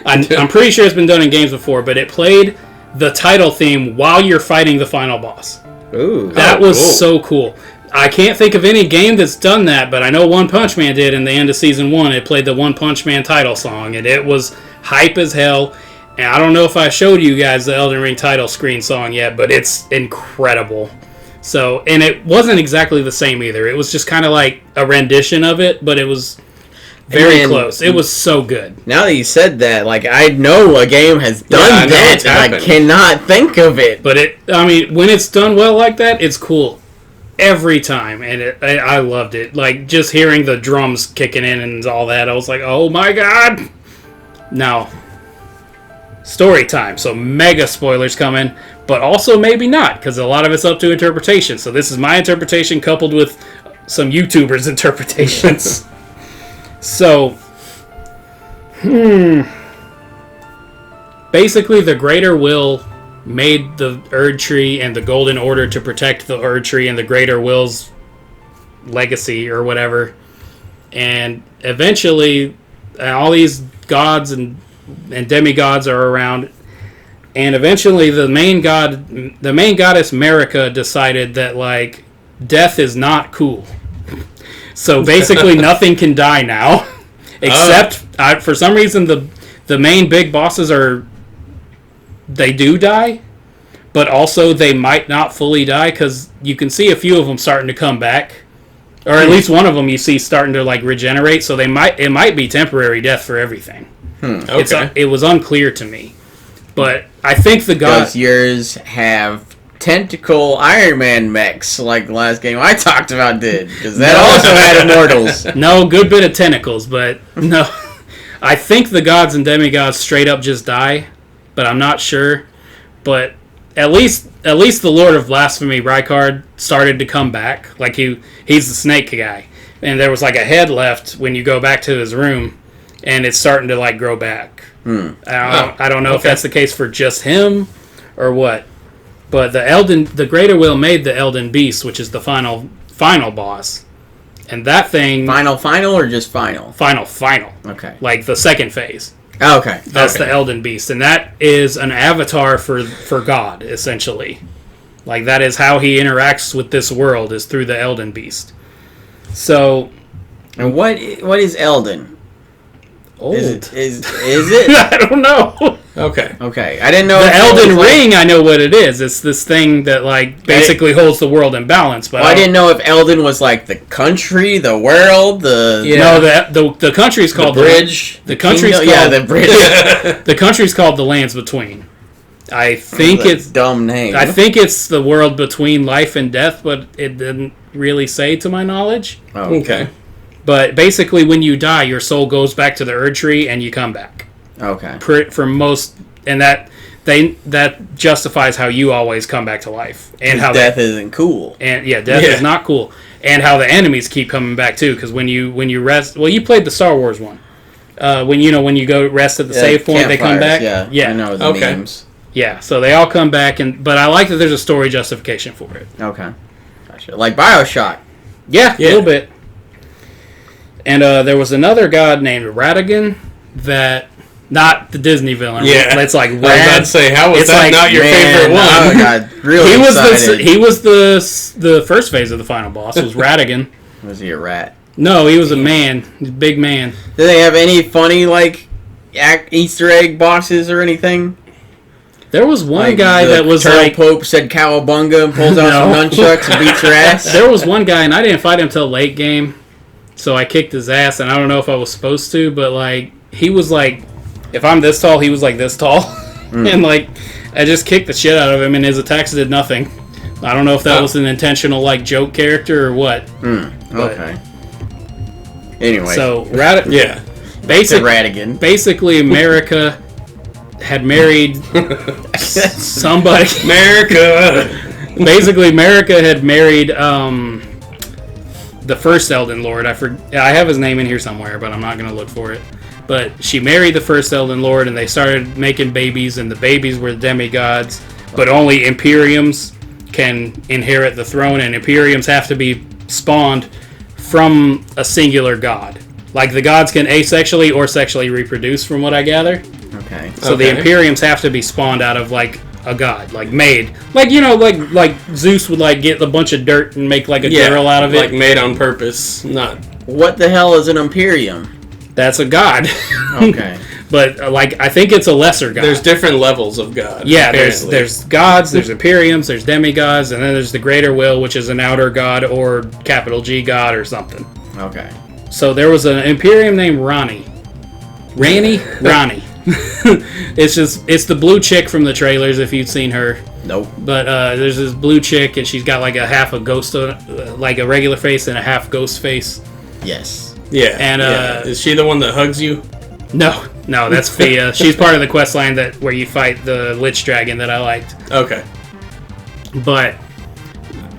Speaker 1: I'm pretty sure it's been done in games before, but it played the title theme while you're fighting the final boss.
Speaker 3: Ooh.
Speaker 1: That was so cool. I can't think of any game that's done that, but I know One Punch Man did in the end of Season 1. It played the One Punch Man title song, and it was hype as hell. And I don't know if I showed you guys the Elden Ring title screen song yet, but it's incredible. So, and it wasn't exactly the same either. It was just kind of like a rendition of it, but it was very close. It was so good.
Speaker 3: Now that you said that, like, I know a game has done that, and I cannot think of it.
Speaker 1: But when it's done well like that, it's cool. Every time, and I loved it. Like, just hearing the drums kicking in and all that, I was like, oh my god! Now, story time. So, mega spoilers coming, but also maybe not, because a lot of it's up to interpretation. So, this is my interpretation coupled with some YouTubers' interpretations. So, basically, the Greater Will made the Erd Tree and the Golden Order to protect the Erd Tree and the Greater Will's legacy or whatever. And eventually, all these gods and demigods are around. And eventually, the main goddess Marika decided that, like, death is not cool. So basically, nothing can die now, except for some reason the main big bosses they do die, but also they might not fully die because you can see a few of them starting to come back, or at least one of them you see starting to like regenerate. So it might be temporary death for everything.
Speaker 2: Okay.
Speaker 1: It was unclear to me, but I think the gods.
Speaker 3: Does yours have tentacle Iron Man mechs like the last game I talked about did? Because that also had immortals.
Speaker 1: No, good bit of tentacles, but no. I think the gods and demigods straight up just die. But I'm not sure. But at least the Lord of Blasphemy, Rykard, started to come back. Like he's the snake guy. And there was like a head left when you go back to his room. And it's starting to like grow back. I don't know if that's the case for just him or what. But the Greater Will made the Elden Beast, which is the final boss. And that thing...
Speaker 3: Final or just final?
Speaker 1: Final.
Speaker 3: Okay.
Speaker 1: Like the second phase.
Speaker 3: Okay.
Speaker 1: That's the Elden Beast. And that is an avatar for God, essentially. Like, that is how he interacts with this world, is through the Elden Beast. So...
Speaker 3: And what is Elden?
Speaker 1: Old.
Speaker 3: Is it?
Speaker 1: I don't know.
Speaker 3: Okay. I didn't know.
Speaker 1: The Elden Ring, I know what it is. It's this thing that, like, basically holds the world in balance. But
Speaker 3: I didn't know if Elden was, like, the country, the world, the...
Speaker 1: Yeah. No, the country's called...
Speaker 3: The bridge.
Speaker 1: The country's called...
Speaker 3: Yeah, the bridge.
Speaker 1: The country's called the Lands Between. I think it's...
Speaker 3: dumb name.
Speaker 1: I think it's the world between life and death, but it didn't... really say to my knowledge.
Speaker 3: Oh,
Speaker 2: Okay.
Speaker 1: But basically, when you die, your soul goes back to the Erd Tree and you come back.
Speaker 3: Okay.
Speaker 1: For most, and that justifies how you always come back to life, and how
Speaker 3: death isn't cool.
Speaker 1: And death is not cool, and how the enemies keep coming back too. Because when you rest, well, you played the Star Wars one. When you go rest at the save point, they come back.
Speaker 3: Yeah. I know the memes.
Speaker 1: Yeah, so they all come back, but I like that there's a story justification for it.
Speaker 3: Okay. Gotcha. Like BioShock.
Speaker 1: Yeah, a little bit. And there was another god named Radon that, not the Disney villain.
Speaker 2: Yeah,
Speaker 1: it's like
Speaker 2: Rad. I was about to say, how was that not your favorite one?
Speaker 3: Oh God, really excited.
Speaker 1: He was the first phase of the final boss. Was Radon.
Speaker 3: Was he a rat?
Speaker 1: No, he was a man. He's a big man.
Speaker 3: Did they have any funny Easter egg boxes or anything?
Speaker 1: There was one guy that was
Speaker 3: Turtle Pope said cowabunga and pulls out some nunchucks and beats your ass.
Speaker 1: There was one guy, and I didn't fight him till late game, so I kicked his ass, and I don't know if I was supposed to, but he was if I'm this tall, he was this tall, and I just kicked the shit out of him, and his attacks did nothing. I don't know if that was an intentional joke character or what.
Speaker 3: Okay. Anyway,
Speaker 1: so
Speaker 3: Radigan.
Speaker 1: Basically, America had married somebody. Basically, America had married the first Elden Lord. I have his name in here somewhere, but I'm not going to look for it. But she married the first Elden Lord, and they started making babies, and the babies were demigods, but only Imperiums can inherit the throne, and Imperiums have to be spawned from a singular god. The gods can asexually or sexually reproduce, from what I gather.
Speaker 3: Okay.
Speaker 1: So the Imperiums have to be spawned out of a god, made. Like Zeus would get a bunch of dirt and make a girl out of it.
Speaker 2: Made on purpose, not.
Speaker 3: What the hell is an Imperium?
Speaker 1: That's a god.
Speaker 3: Okay.
Speaker 1: But I think it's a lesser god.
Speaker 2: There's different levels of god.
Speaker 1: Yeah, there's gods, there's Imperiums, there's demigods, and then there's the Greater Will, which is an outer god or capital G god or something.
Speaker 3: Okay.
Speaker 1: So there was an Imperium named Ronnie. Ronnie. It's the blue chick from the trailers, if you've seen her.
Speaker 3: Nope.
Speaker 1: But there's this blue chick, and she's got a half a ghost, a regular face and a half ghost face.
Speaker 3: Yes.
Speaker 2: Yeah.
Speaker 1: And
Speaker 2: is she the one that hugs you?
Speaker 1: No, that's Fia. She's part of the quest line where you fight the Lith Dragon that I liked.
Speaker 2: Okay.
Speaker 1: But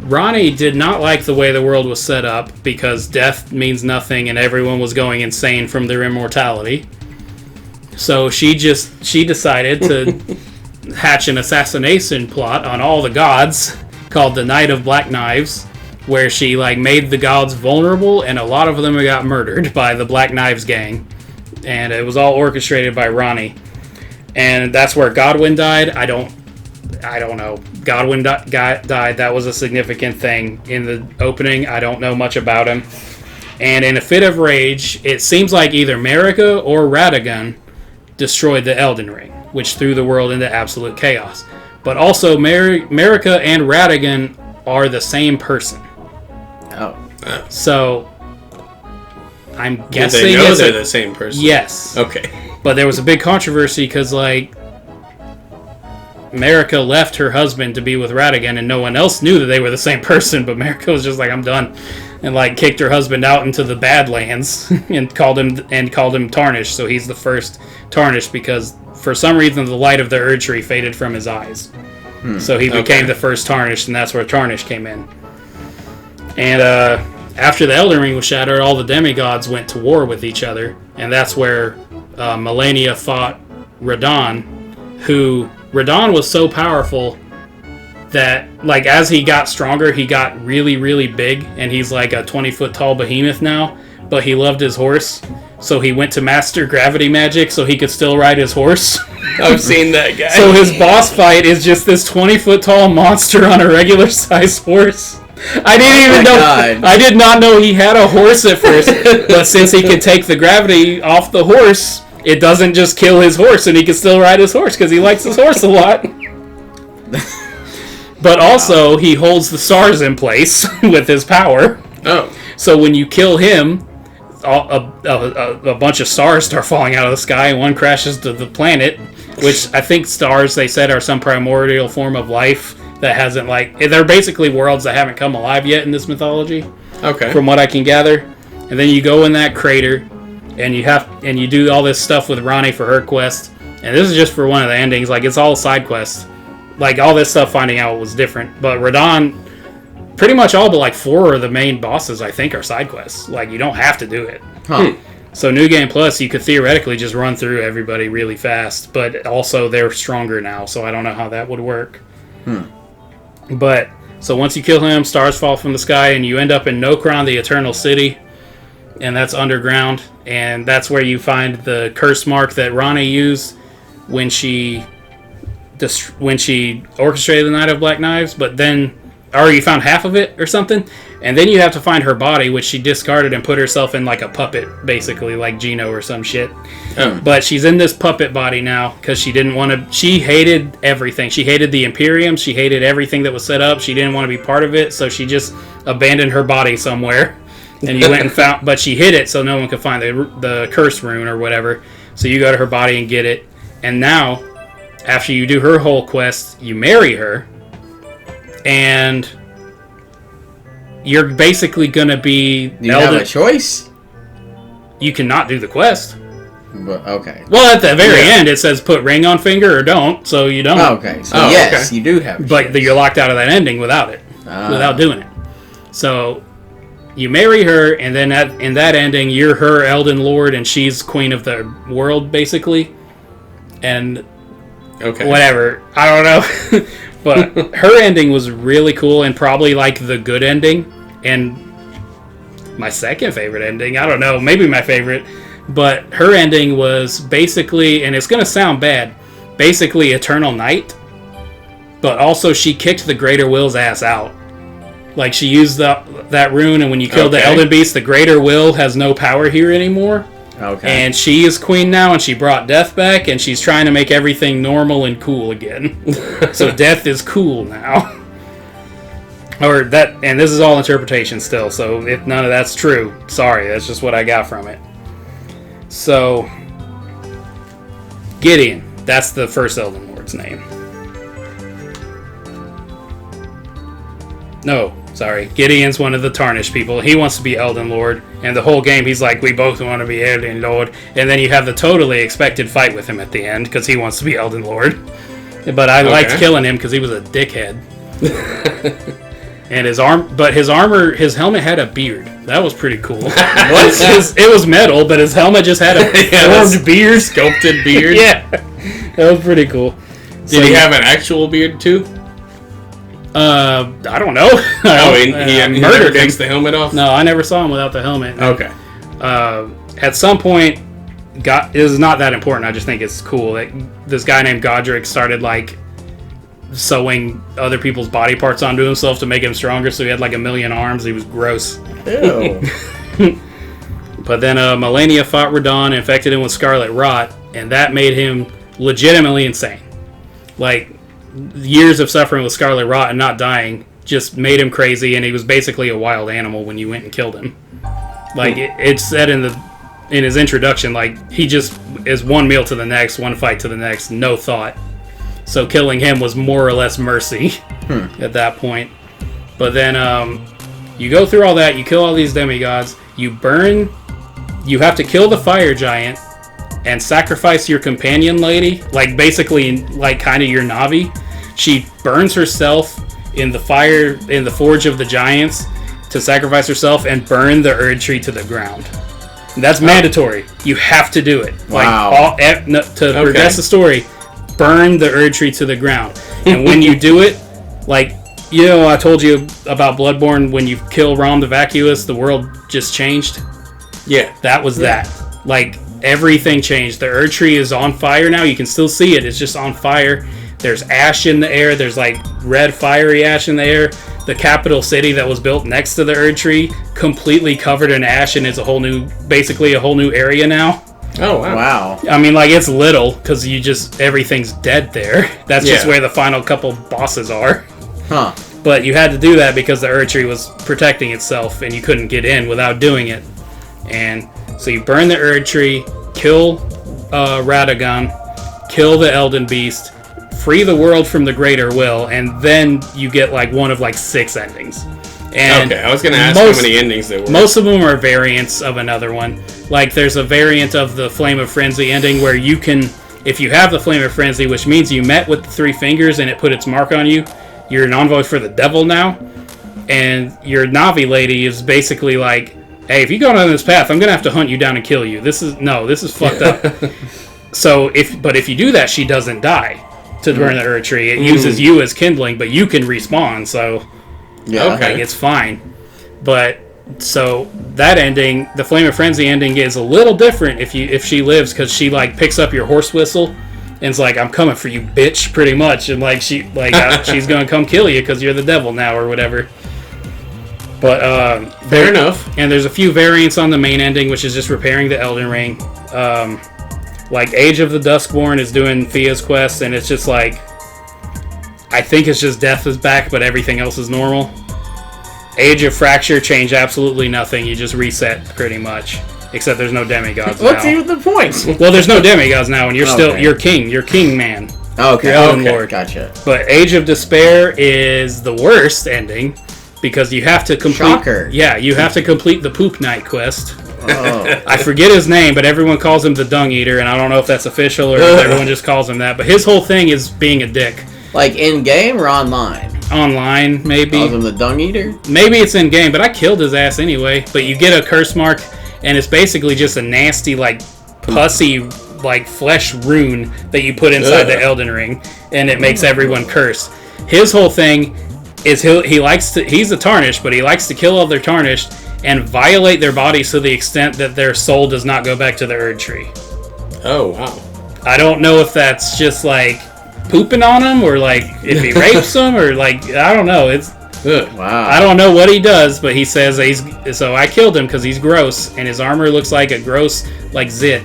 Speaker 1: Ronnie did not like the way the world was set up, because death means nothing and everyone was going insane from their immortality. So she decided to hatch an assassination plot on all the gods called the Night of Black Knives, where she made the gods vulnerable, and a lot of them got murdered by the Black Knives gang. And it was all orchestrated by Ronnie. And that's where Godwin died. I don't know. Godwin died. That was a significant thing in the opening. I don't know much about him. And in a fit of rage, it seems like either Mergot or Radon destroyed the Elden Ring, which threw the world into absolute chaos. But also, Mergot and Radon are the same person.
Speaker 3: Oh.
Speaker 1: So I'm guessing
Speaker 2: they know they're the same person.
Speaker 1: Yes.
Speaker 2: Okay.
Speaker 1: But there was a big controversy because Mergot left her husband to be with Radon, and no one else knew that they were the same person. But Mergot was just I'm done, and kicked her husband out into the Badlands and called him Tarnished. So he's the first Tarnished because for some reason the light of the Erd Tree faded from his eyes. So he became the first Tarnished, and that's where Tarnished came in. And after the Elden Ring was shattered, all the demigods went to war with each other, and that's where Melina fought Radon, who Radon was so powerful that as he got stronger, he got really, really big, and he's a 20-foot tall behemoth now, but he loved his horse, so he went to master gravity magic so he could still ride his horse.
Speaker 2: I've seen that guy.
Speaker 1: So his boss fight is just this 20-foot tall monster on a regular sized horse. I didn't even know. God. I did not know he had a horse at first, but since he could take the gravity off the horse, it doesn't just kill his horse, and he can still ride his horse because he likes his horse a lot. But also, he holds the stars in place with his power.
Speaker 2: Oh.
Speaker 1: So when you kill him, a bunch of stars start falling out of the sky, and one crashes to the planet, which I think stars, they said, are some primordial form of life, that hasn't, like, they're basically worlds that haven't come alive yet in this mythology.
Speaker 2: Okay.
Speaker 1: From what I can gather. And then you go in that crater, and you do all this stuff with Ronnie for her quest. And this is just for one of the endings. Like, it's all side quests. Like, all this stuff finding out was different. But Radon, pretty much all but like 4 of the main bosses, I think, are side quests. Like, you don't have to do it.
Speaker 3: Huh.
Speaker 1: So New Game Plus, you could theoretically just run through everybody really fast. But also, they're stronger now, so I don't know how that would work. But, so once you kill him, stars fall from the sky, and you end up in Nokron, the Eternal City. And that's underground. And that's where you find the curse mark that Ronnie used when she orchestrated the Night of Black Knives, but then, or you found half of it or something, and then you have to find her body, which she discarded and put herself in like a puppet, basically, like Gino or some shit. But she's in this puppet body now because she didn't want to. She hated everything. She hated the Imperium. She hated everything that was set up. She didn't want to be part of it, so she just abandoned her body somewhere. And you went and found, but she hid it so no one could find the curse rune or whatever. So you go to her body and get it. And now, after you do her whole quest, you marry her, and you're basically gonna be.
Speaker 3: Do you have a choice?
Speaker 1: You cannot do the quest.
Speaker 3: But, okay.
Speaker 1: Well, at the very end, it says put ring on finger or don't, so you don't.
Speaker 3: Okay, so yes, you do have a
Speaker 1: But
Speaker 3: choice.
Speaker 1: you're locked out of that ending without it, without doing it. So you marry her, and then in that ending, you're her Elden Lord, and she's queen of the world, basically. And whatever, I don't know. But her ending was really cool, and probably like the good ending, and my second favorite ending. I don't know, maybe my favorite. But her ending was basically, and it's gonna sound bad, basically Eternal Night. But also she kicked the Greater Will's ass out. Like, she used that rune, and when you killed the Elden Beast, the Greater Will has no power here anymore.
Speaker 3: Okay.
Speaker 1: And she is queen now, and she brought death back, and she's trying to make everything normal and cool again. So death is cool now. Or that, and this is all interpretation still, so if none of that's true, sorry, that's just what I got from it. So, Gideon, that's the first Elden Lord's name. No, sorry. Gideon's one of the Tarnished people. He wants to be Elden Lord. And the whole game, he's like, we both want to be Elden Lord. And then you have the totally expected fight with him at the end, because he wants to be Elden Lord. But I liked killing him, because he was a dickhead. And his his helmet had a beard. That was pretty cool. It was metal, but his helmet just had a formed beard.
Speaker 2: Sculpted beard.
Speaker 1: Yeah. That was pretty cool.
Speaker 2: Did he have an actual beard, too?
Speaker 1: I don't know.
Speaker 2: He never takes the helmet off?
Speaker 1: No, I never saw him without the helmet.
Speaker 2: Okay.
Speaker 1: At some point, it is not that important. I just think it's cool that this guy named Godric started, like, sewing other people's body parts onto himself to make him stronger, so he had, like, 1,000,000 arms. He was gross.
Speaker 3: Ew.
Speaker 1: But then Melina fought Radon, infected him with Scarlet Rot, and that made him legitimately insane. Like, years of suffering with Scarlet Rot and not dying just made him crazy, and he was basically a wild animal when you went and killed him. Like, it said in his introduction, like, he just is one meal to the next, one fight to the next, no thought. So killing him was more or less mercy at that point. But then you go through all that, you kill all these demigods, you have to kill the fire giant and sacrifice your companion lady, like basically like kind of your Navi. She burns herself in the fire in the forge of the giants to sacrifice herself and burn the Erd tree to the ground. And that's mandatory. You have to do it.
Speaker 3: Wow.
Speaker 1: To progress the story, burn the Erd tree to the ground. And when you do it, like, you know, I told you about Bloodborne, when you kill Rom the Vacuous, the world just changed.
Speaker 2: Yeah.
Speaker 1: That was that. Like, everything changed. The Erd tree is on fire now. You can still see it. It's just on fire. There's ash in the air. There's, like, red fiery ash in the air. The capital city that was built next to the Erd tree, completely covered in ash, and it's basically a whole new area now.
Speaker 2: Oh, wow.
Speaker 3: Wow.
Speaker 1: I mean, like, it's little, because everything's dead there. That's just where the final couple bosses are.
Speaker 3: Huh.
Speaker 1: But you had to do that because the Erd tree was protecting itself, and you couldn't get in without doing it. And so you burn the Erd tree, kill Radon, kill the Elden Beast, free the world from the greater will, and then you get like one of like 6 endings. And
Speaker 2: okay, I was going to ask how many endings there were.
Speaker 1: Most of them are variants of another one. Like, there's a variant of the Flame of Frenzy ending where you can, if you have the Flame of Frenzy, which means you met with the 3 fingers and it put its mark on you, you're an envoy for the devil now. And your Navi lady is basically like, hey, if you go down this path, I'm going to have to hunt you down and kill you. This is fucked up. So, if you do that, she doesn't die to burn the Erd Tree. It uses you as kindling, but you can respawn, so...
Speaker 3: Yeah,
Speaker 1: okay, like, it's fine. But so that ending, the Flame of Frenzy ending, is a little different if she lives, because she like picks up your horse whistle and is like, "I'm coming for you, bitch," pretty much, and like she's gonna come kill you because you're the devil now or whatever. But
Speaker 2: fair enough.
Speaker 1: And there's a few variants on the main ending, which is just repairing the Elden Ring. Like Age of the Duskborn is doing Fia's quest, and it's just like, I think it's just Death is back, but everything else is normal. Age of Fracture changed absolutely nothing. You just reset pretty much, except there's no demigods
Speaker 3: What's
Speaker 1: now.
Speaker 3: even the point?
Speaker 1: Well, there's no demigods now, and you're still you're king man.
Speaker 3: Okay,
Speaker 1: you're Elden Lord.
Speaker 3: Gotcha.
Speaker 1: But Age of Despair is the worst ending because you have to complete.
Speaker 3: Shocker.
Speaker 1: Yeah, you have to complete the Poop Night quest.
Speaker 3: Oh.
Speaker 1: I forget his name, but everyone calls him the Dung Eater, and I don't know if that's official or if everyone just calls him that. But his whole thing is being a dick.
Speaker 3: Like in game or online?
Speaker 1: Online, maybe.
Speaker 3: Calls him the Dung Eater?
Speaker 1: Maybe it's in game, but I killed his ass anyway. But you get a curse mark, and it's basically just a nasty, like, pussy, like, flesh rune that you put inside the Elden Ring, and it makes everyone curse. His whole thing is he's a Tarnished, but he likes to kill other Tarnished and violate their bodies to the extent that their soul does not go back to the Erd Tree.
Speaker 2: Oh, wow.
Speaker 1: I don't know if that's just, like, pooping on him, or like if he rapes him, or like, I don't know. It's
Speaker 3: wow.
Speaker 1: I don't know what he does, but he says so I killed him because he's gross, and his armor looks like a gross like zit.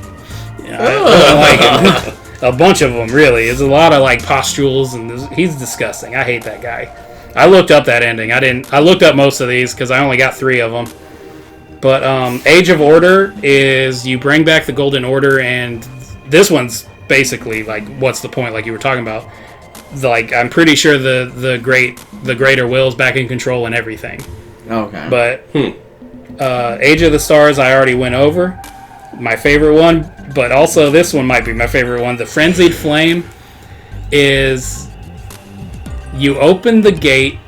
Speaker 1: I like him. A bunch of them, really. There's a lot of like pustules, and he's disgusting. I hate that guy. I looked up that ending. I looked up most of these because I only got 3 of them. But Age of Order is you bring back the Golden Order, and this one's basically like, what's the point, like you were talking about. Like, I'm pretty sure the greater will's back in control and everything.
Speaker 3: Okay.
Speaker 1: But Age of the Stars I already went over. My favorite one, but also this one might be my favorite one. The Frenzied Flame is you open the gate,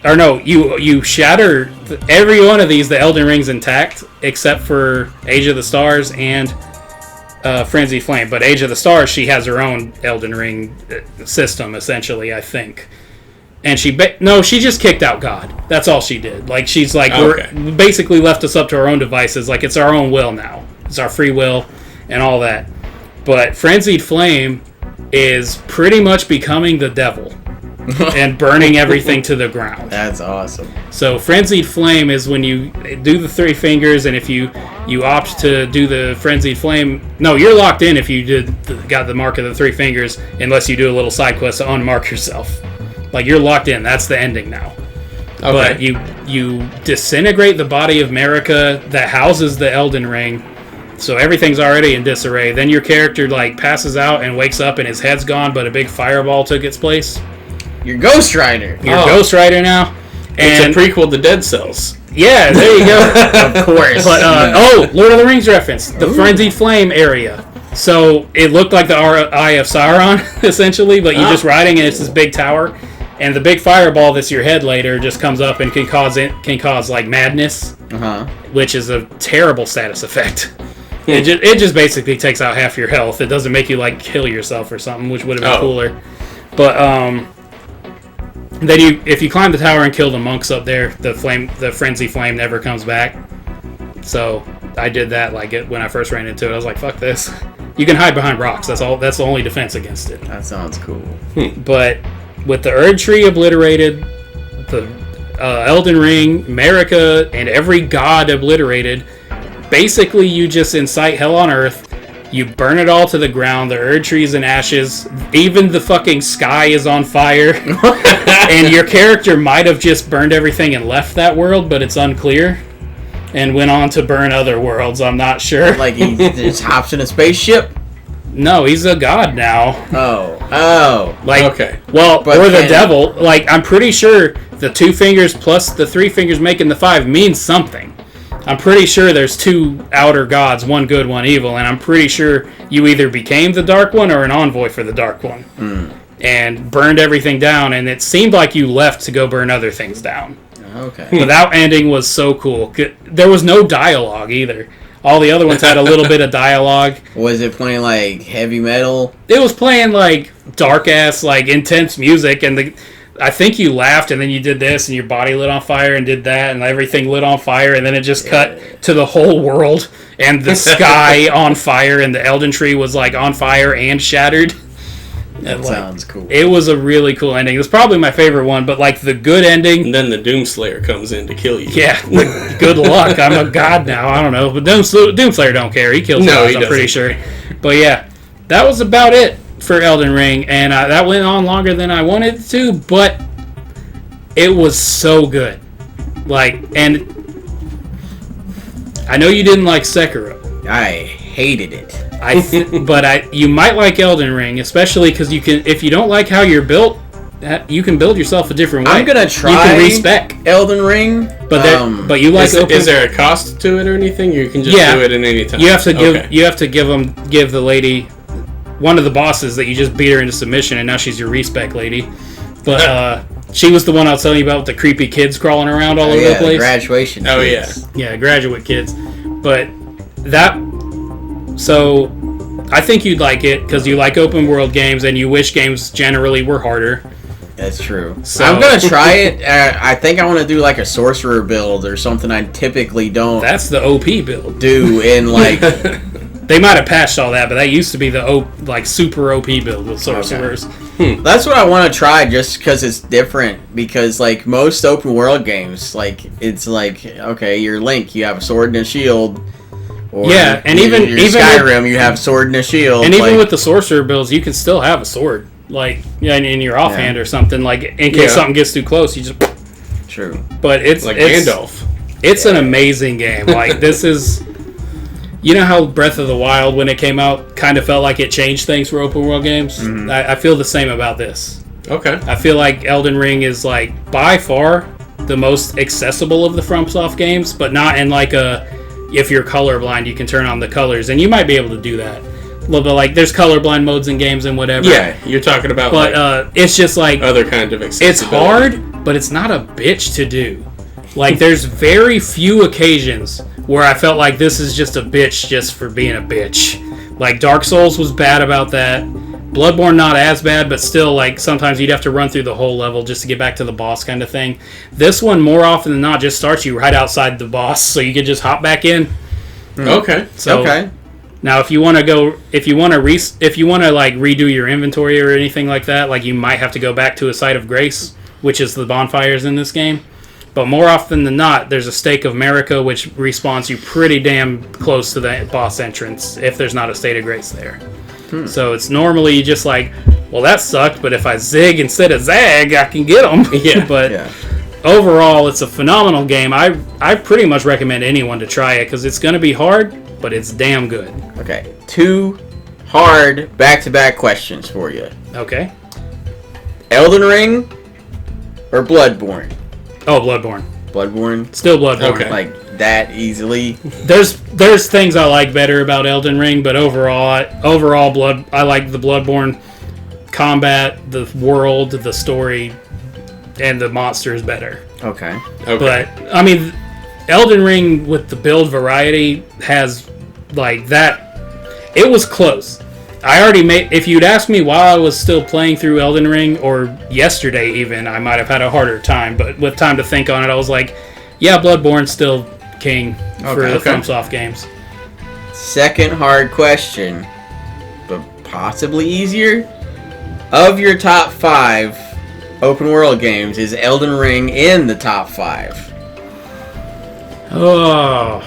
Speaker 1: or no, you shatter every one of these. The Elden Ring's intact except for Age of the Stars and Frenzied Flame. But Age of the Stars, she has her own Elden Ring system, essentially, I think. And she just kicked out God. That's all she did. Like, she's like, we're basically left us up to our own devices. Like, it's our own will now. It's our free will and all that. But Frenzied Flame is pretty much becoming the devil and burning everything to the ground.
Speaker 3: That's awesome.
Speaker 1: So Frenzied Flame is when you do the 3 fingers, and if you opt to do the Frenzied Flame, no, you're locked in if you got the mark of the 3 fingers, unless you do a little side quest to unmark yourself. Like, you're locked in. That's the ending now. Okay. But you disintegrate the body of Mergot that houses the Elden Ring, so everything's already in disarray. Then your character like passes out and wakes up, and his head's gone, but a big fireball took its place.
Speaker 3: You're Ghost Rider.
Speaker 1: You're Ghost Rider now. And
Speaker 2: it's a prequel to Dead Cells.
Speaker 1: Yeah, there you go.
Speaker 3: Of course.
Speaker 1: But Lord of the Rings reference, the Frenzied Flame area. So it looked like the Eye of Sauron, essentially, but you're just riding, and it's this big tower, and the big fireball that's your head later just comes up and can cause like madness, which is a terrible status effect. It just basically takes out half your health. It doesn't make you like kill yourself or something, which would have been cooler. But then if you climb the tower and kill the monks up there, the Frenzy Flame never comes back. So I did that when I first ran into it. I was like, fuck this. You can hide behind rocks. That's all. That's the only defense against it.
Speaker 3: That sounds cool.
Speaker 1: But with the Erd Tree obliterated, the Elden Ring, Mergot, and every god obliterated, basically you just incite hell on earth. You burn it all to the ground. The Erd Tree's in ashes. Even the fucking sky is on fire. And your character might have just burned everything and left that world, but it's unclear. And went on to burn other worlds. I'm not sure.
Speaker 3: Like he just hops in a spaceship?
Speaker 1: No, he's a god now.
Speaker 3: Oh.
Speaker 1: Like,
Speaker 2: okay.
Speaker 1: Well,
Speaker 3: But
Speaker 1: or the
Speaker 3: can-
Speaker 1: devil. Like, I'm pretty sure the 2 fingers plus the 3 fingers making the 5 means something. I'm pretty sure there's 2 outer gods, one good, one evil, and I'm pretty sure you either became the Dark One or an envoy for the Dark One. And burned everything down, and it seemed like you left to go burn other things down.
Speaker 3: Okay.
Speaker 1: But that ending was so cool. There was no dialogue either. All the other ones had a little bit of dialogue.
Speaker 3: Was it playing like heavy metal?
Speaker 1: It was playing like dark ass, like intense music, and I think you laughed and then you did this and your body lit on fire and did that and everything lit on fire and then it just cut to the whole world and the sky on fire and the Elden tree was like on fire and shattered.
Speaker 3: That
Speaker 1: like,
Speaker 3: sounds cool.
Speaker 1: It was a really cool ending. It was probably my favorite one, but like the good ending.
Speaker 2: And then the Doomslayer comes in to kill you.
Speaker 1: Yeah, good luck. I'm a god now. I don't know, but Doomslayer don't care. He kills gods, I'm pretty sure. But yeah, that was about it for Elden Ring, and that went on longer than I wanted it to, but it was so good. Like, and I know you didn't like Sekiro.
Speaker 3: I hated it.
Speaker 1: But you might like Elden Ring, especially because you can. If you don't like how you're built, you can build yourself a different way.
Speaker 3: I'm gonna try.
Speaker 1: You can respec
Speaker 3: Elden Ring,
Speaker 1: but you like.
Speaker 2: Is there a cost to it or anything? You can just do it in any time.
Speaker 1: You have to give. You have to give the lady, one of the bosses that you just beat her into submission, and now she's your respec lady. But she was the one I was telling you about with the creepy kids crawling around all over the place.
Speaker 3: Graduation.
Speaker 2: Oh
Speaker 3: kids.
Speaker 1: Yeah, graduate kids. But that. So, I think you'd like it because you like open world games and you wish games generally were harder.
Speaker 3: That's true.
Speaker 1: So,
Speaker 3: I'm gonna try it. I think I want to do like a sorcerer build or something I typically don't.
Speaker 1: That's the OP build.
Speaker 3: Do in like.
Speaker 1: They might have patched all that, but that used to be the super OP build with sorcerers.
Speaker 3: Okay. That's what I want to try just because it's different. Because like most open world games, like it's like okay, you're Link, you have a sword and a shield. Or
Speaker 1: yeah, and even
Speaker 3: Skyrim, you have sword and a shield.
Speaker 1: And even with the sorcerer builds, you can still have a sword, like in your offhand or something. Like in case something gets too close, you just.
Speaker 3: True.
Speaker 1: But it's
Speaker 2: like Gandalf.
Speaker 1: It's an amazing game. Like this is, you know how Breath of the Wild when it came out kind of felt like it changed things for open world games. Mm-hmm. I feel the same about this.
Speaker 2: Okay.
Speaker 1: I feel like Elden Ring is like by far the most accessible of the FromSoft games, but not in like a. If you're colorblind, you can turn on the colors, and you might be able to do that. But like, there's colorblind modes in games and whatever.
Speaker 2: Yeah, you're talking about.
Speaker 1: But
Speaker 2: like
Speaker 1: it's just like
Speaker 2: other kind of accessibility.
Speaker 1: It's hard, but it's not a bitch to do. Like, there's very few occasions where I felt like this is just a bitch just for being a bitch. Like Dark Souls was bad about that. Bloodborne not as bad, but still, like, sometimes you'd have to run through the whole level just to get back to the boss kind of thing. This one, more often than not, just starts you right outside the boss, so you can just hop back in.
Speaker 2: Okay.
Speaker 1: So,
Speaker 3: okay.
Speaker 1: Now, if you want to like redo your inventory or anything like that, like you might have to go back to a site of grace, which is the bonfires in this game. But more often than not, there's a stake of Mergot, which respawns you pretty damn close to the boss entrance if there's not a state of grace there. So it's normally just like, well, that sucked, but if I zig instead of zag, I can get them.
Speaker 2: Yeah.
Speaker 1: But overall, it's a phenomenal game. I pretty much recommend anyone to try it because it's going to be hard, but it's damn good.
Speaker 3: Okay. 2 hard back-to-back questions for you.
Speaker 1: Okay.
Speaker 3: Elden Ring or Bloodborne?
Speaker 1: Oh, Bloodborne.
Speaker 3: Bloodborne?
Speaker 1: Still Bloodborne.
Speaker 2: Okay.
Speaker 3: Like, that easily?
Speaker 1: There's things I like better about Elden Ring, but overall, I like the Bloodborne combat, the world, the story, and the monsters better.
Speaker 3: Okay.
Speaker 1: But, I mean, Elden Ring with the build variety has, like, that. It was close. I already made. If you'd asked me while I was still playing through Elden Ring, or yesterday even, I might have had a harder time. But with time to think on it, I was like, yeah, Bloodborne's still king for the FromSoft games.
Speaker 3: Second hard question, but possibly easier. Of your top 5 open world games, is Elden Ring in the top 5?
Speaker 1: Oh,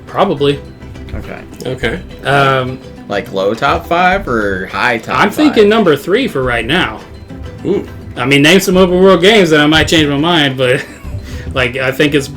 Speaker 1: probably.
Speaker 3: Okay. Like low top 5 or high top 5?
Speaker 1: I'm thinking number 3 for right now.
Speaker 2: Ooh.
Speaker 1: I mean, name some open world games and I might change my mind, but like I think it's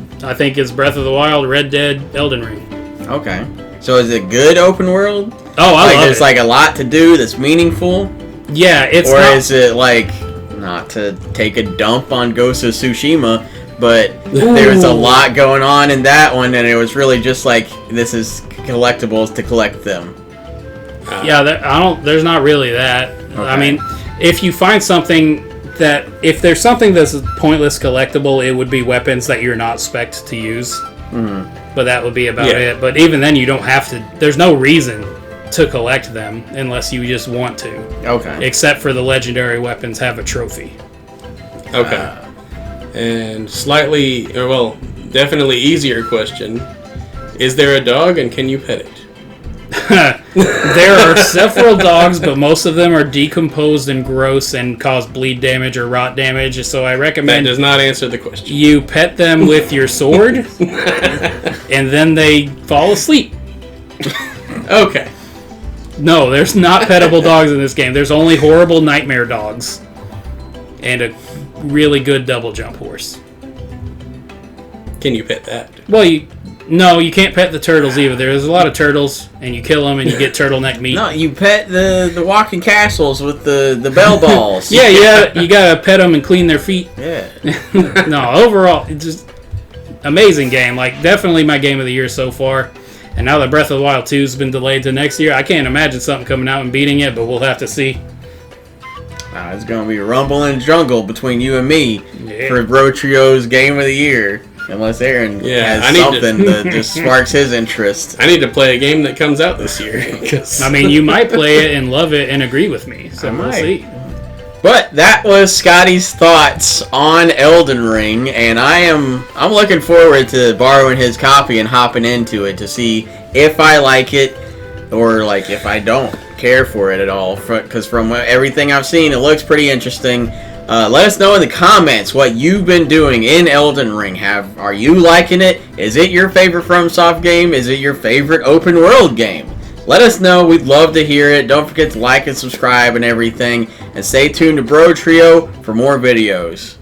Speaker 1: Breath of the Wild, Red Dead, Elden Ring.
Speaker 3: Okay. So is it good open world?
Speaker 1: Oh, I love
Speaker 3: there's
Speaker 1: it.
Speaker 3: like a lot to do that's meaningful?
Speaker 1: Yeah, it's
Speaker 3: or
Speaker 1: not...
Speaker 3: is it like, not to take a dump on Ghost of Tsushima, but there was a lot going on in that one, and it was really just like, this is collectibles to collect them.
Speaker 1: Yeah, there's not really that. Okay. I mean, if you find something that, if there's something that's a pointless collectible, it would be weapons that you're not spec'd to use. Mm-hmm. But that would be about it. But even then, you don't have to, there's no reason to collect them unless you just want to.
Speaker 3: Okay.
Speaker 1: Except for the legendary weapons have a trophy.
Speaker 2: Okay. And definitely easier question. Is there a dog and can you pet it?
Speaker 1: There are several dogs, but most of them are decomposed and gross and cause bleed damage or rot damage. So I recommend...
Speaker 2: That does not answer the question.
Speaker 1: You pet them with your sword, and then they fall asleep.
Speaker 2: Okay.
Speaker 1: No, there's not pettable dogs in this game. There's only horrible nightmare dogs. And a really good double jump horse.
Speaker 2: Can you pet that?
Speaker 1: Well, no, you can't pet the turtles either. There's a lot of turtles, and you kill them, and you get turtleneck meat.
Speaker 3: No, you pet the walking castles with the bell balls.
Speaker 1: Yeah, you gotta pet them and clean their feet.
Speaker 3: Yeah.
Speaker 1: No, overall, it's just amazing game. Like, definitely my game of the year so far. And now that Breath of the Wild 2 has been delayed to next year, I can't imagine something coming out and beating it, but we'll have to see.
Speaker 3: It's going to be a rumble in the jungle between you and me for Bro Trio's Game of the Year. Unless Aaron has something that just sparks his interest.
Speaker 2: I need to play a game that comes out this year.
Speaker 1: I mean, you might play it and love it and agree with me, so we'll see.
Speaker 3: But that was Scotty's thoughts on Elden Ring, and I'm looking forward to borrowing his copy and hopping into it to see if I like it or like if I don't care for it at all. Because from everything I've seen, it looks pretty interesting. Let us know in the comments what you've been doing in Elden Ring. Are you liking it? Is it your favorite FromSoft game? Is it your favorite open world game? Let us know. We'd love to hear it. Don't forget to like and subscribe and everything. And stay tuned to Bro Trio for more videos.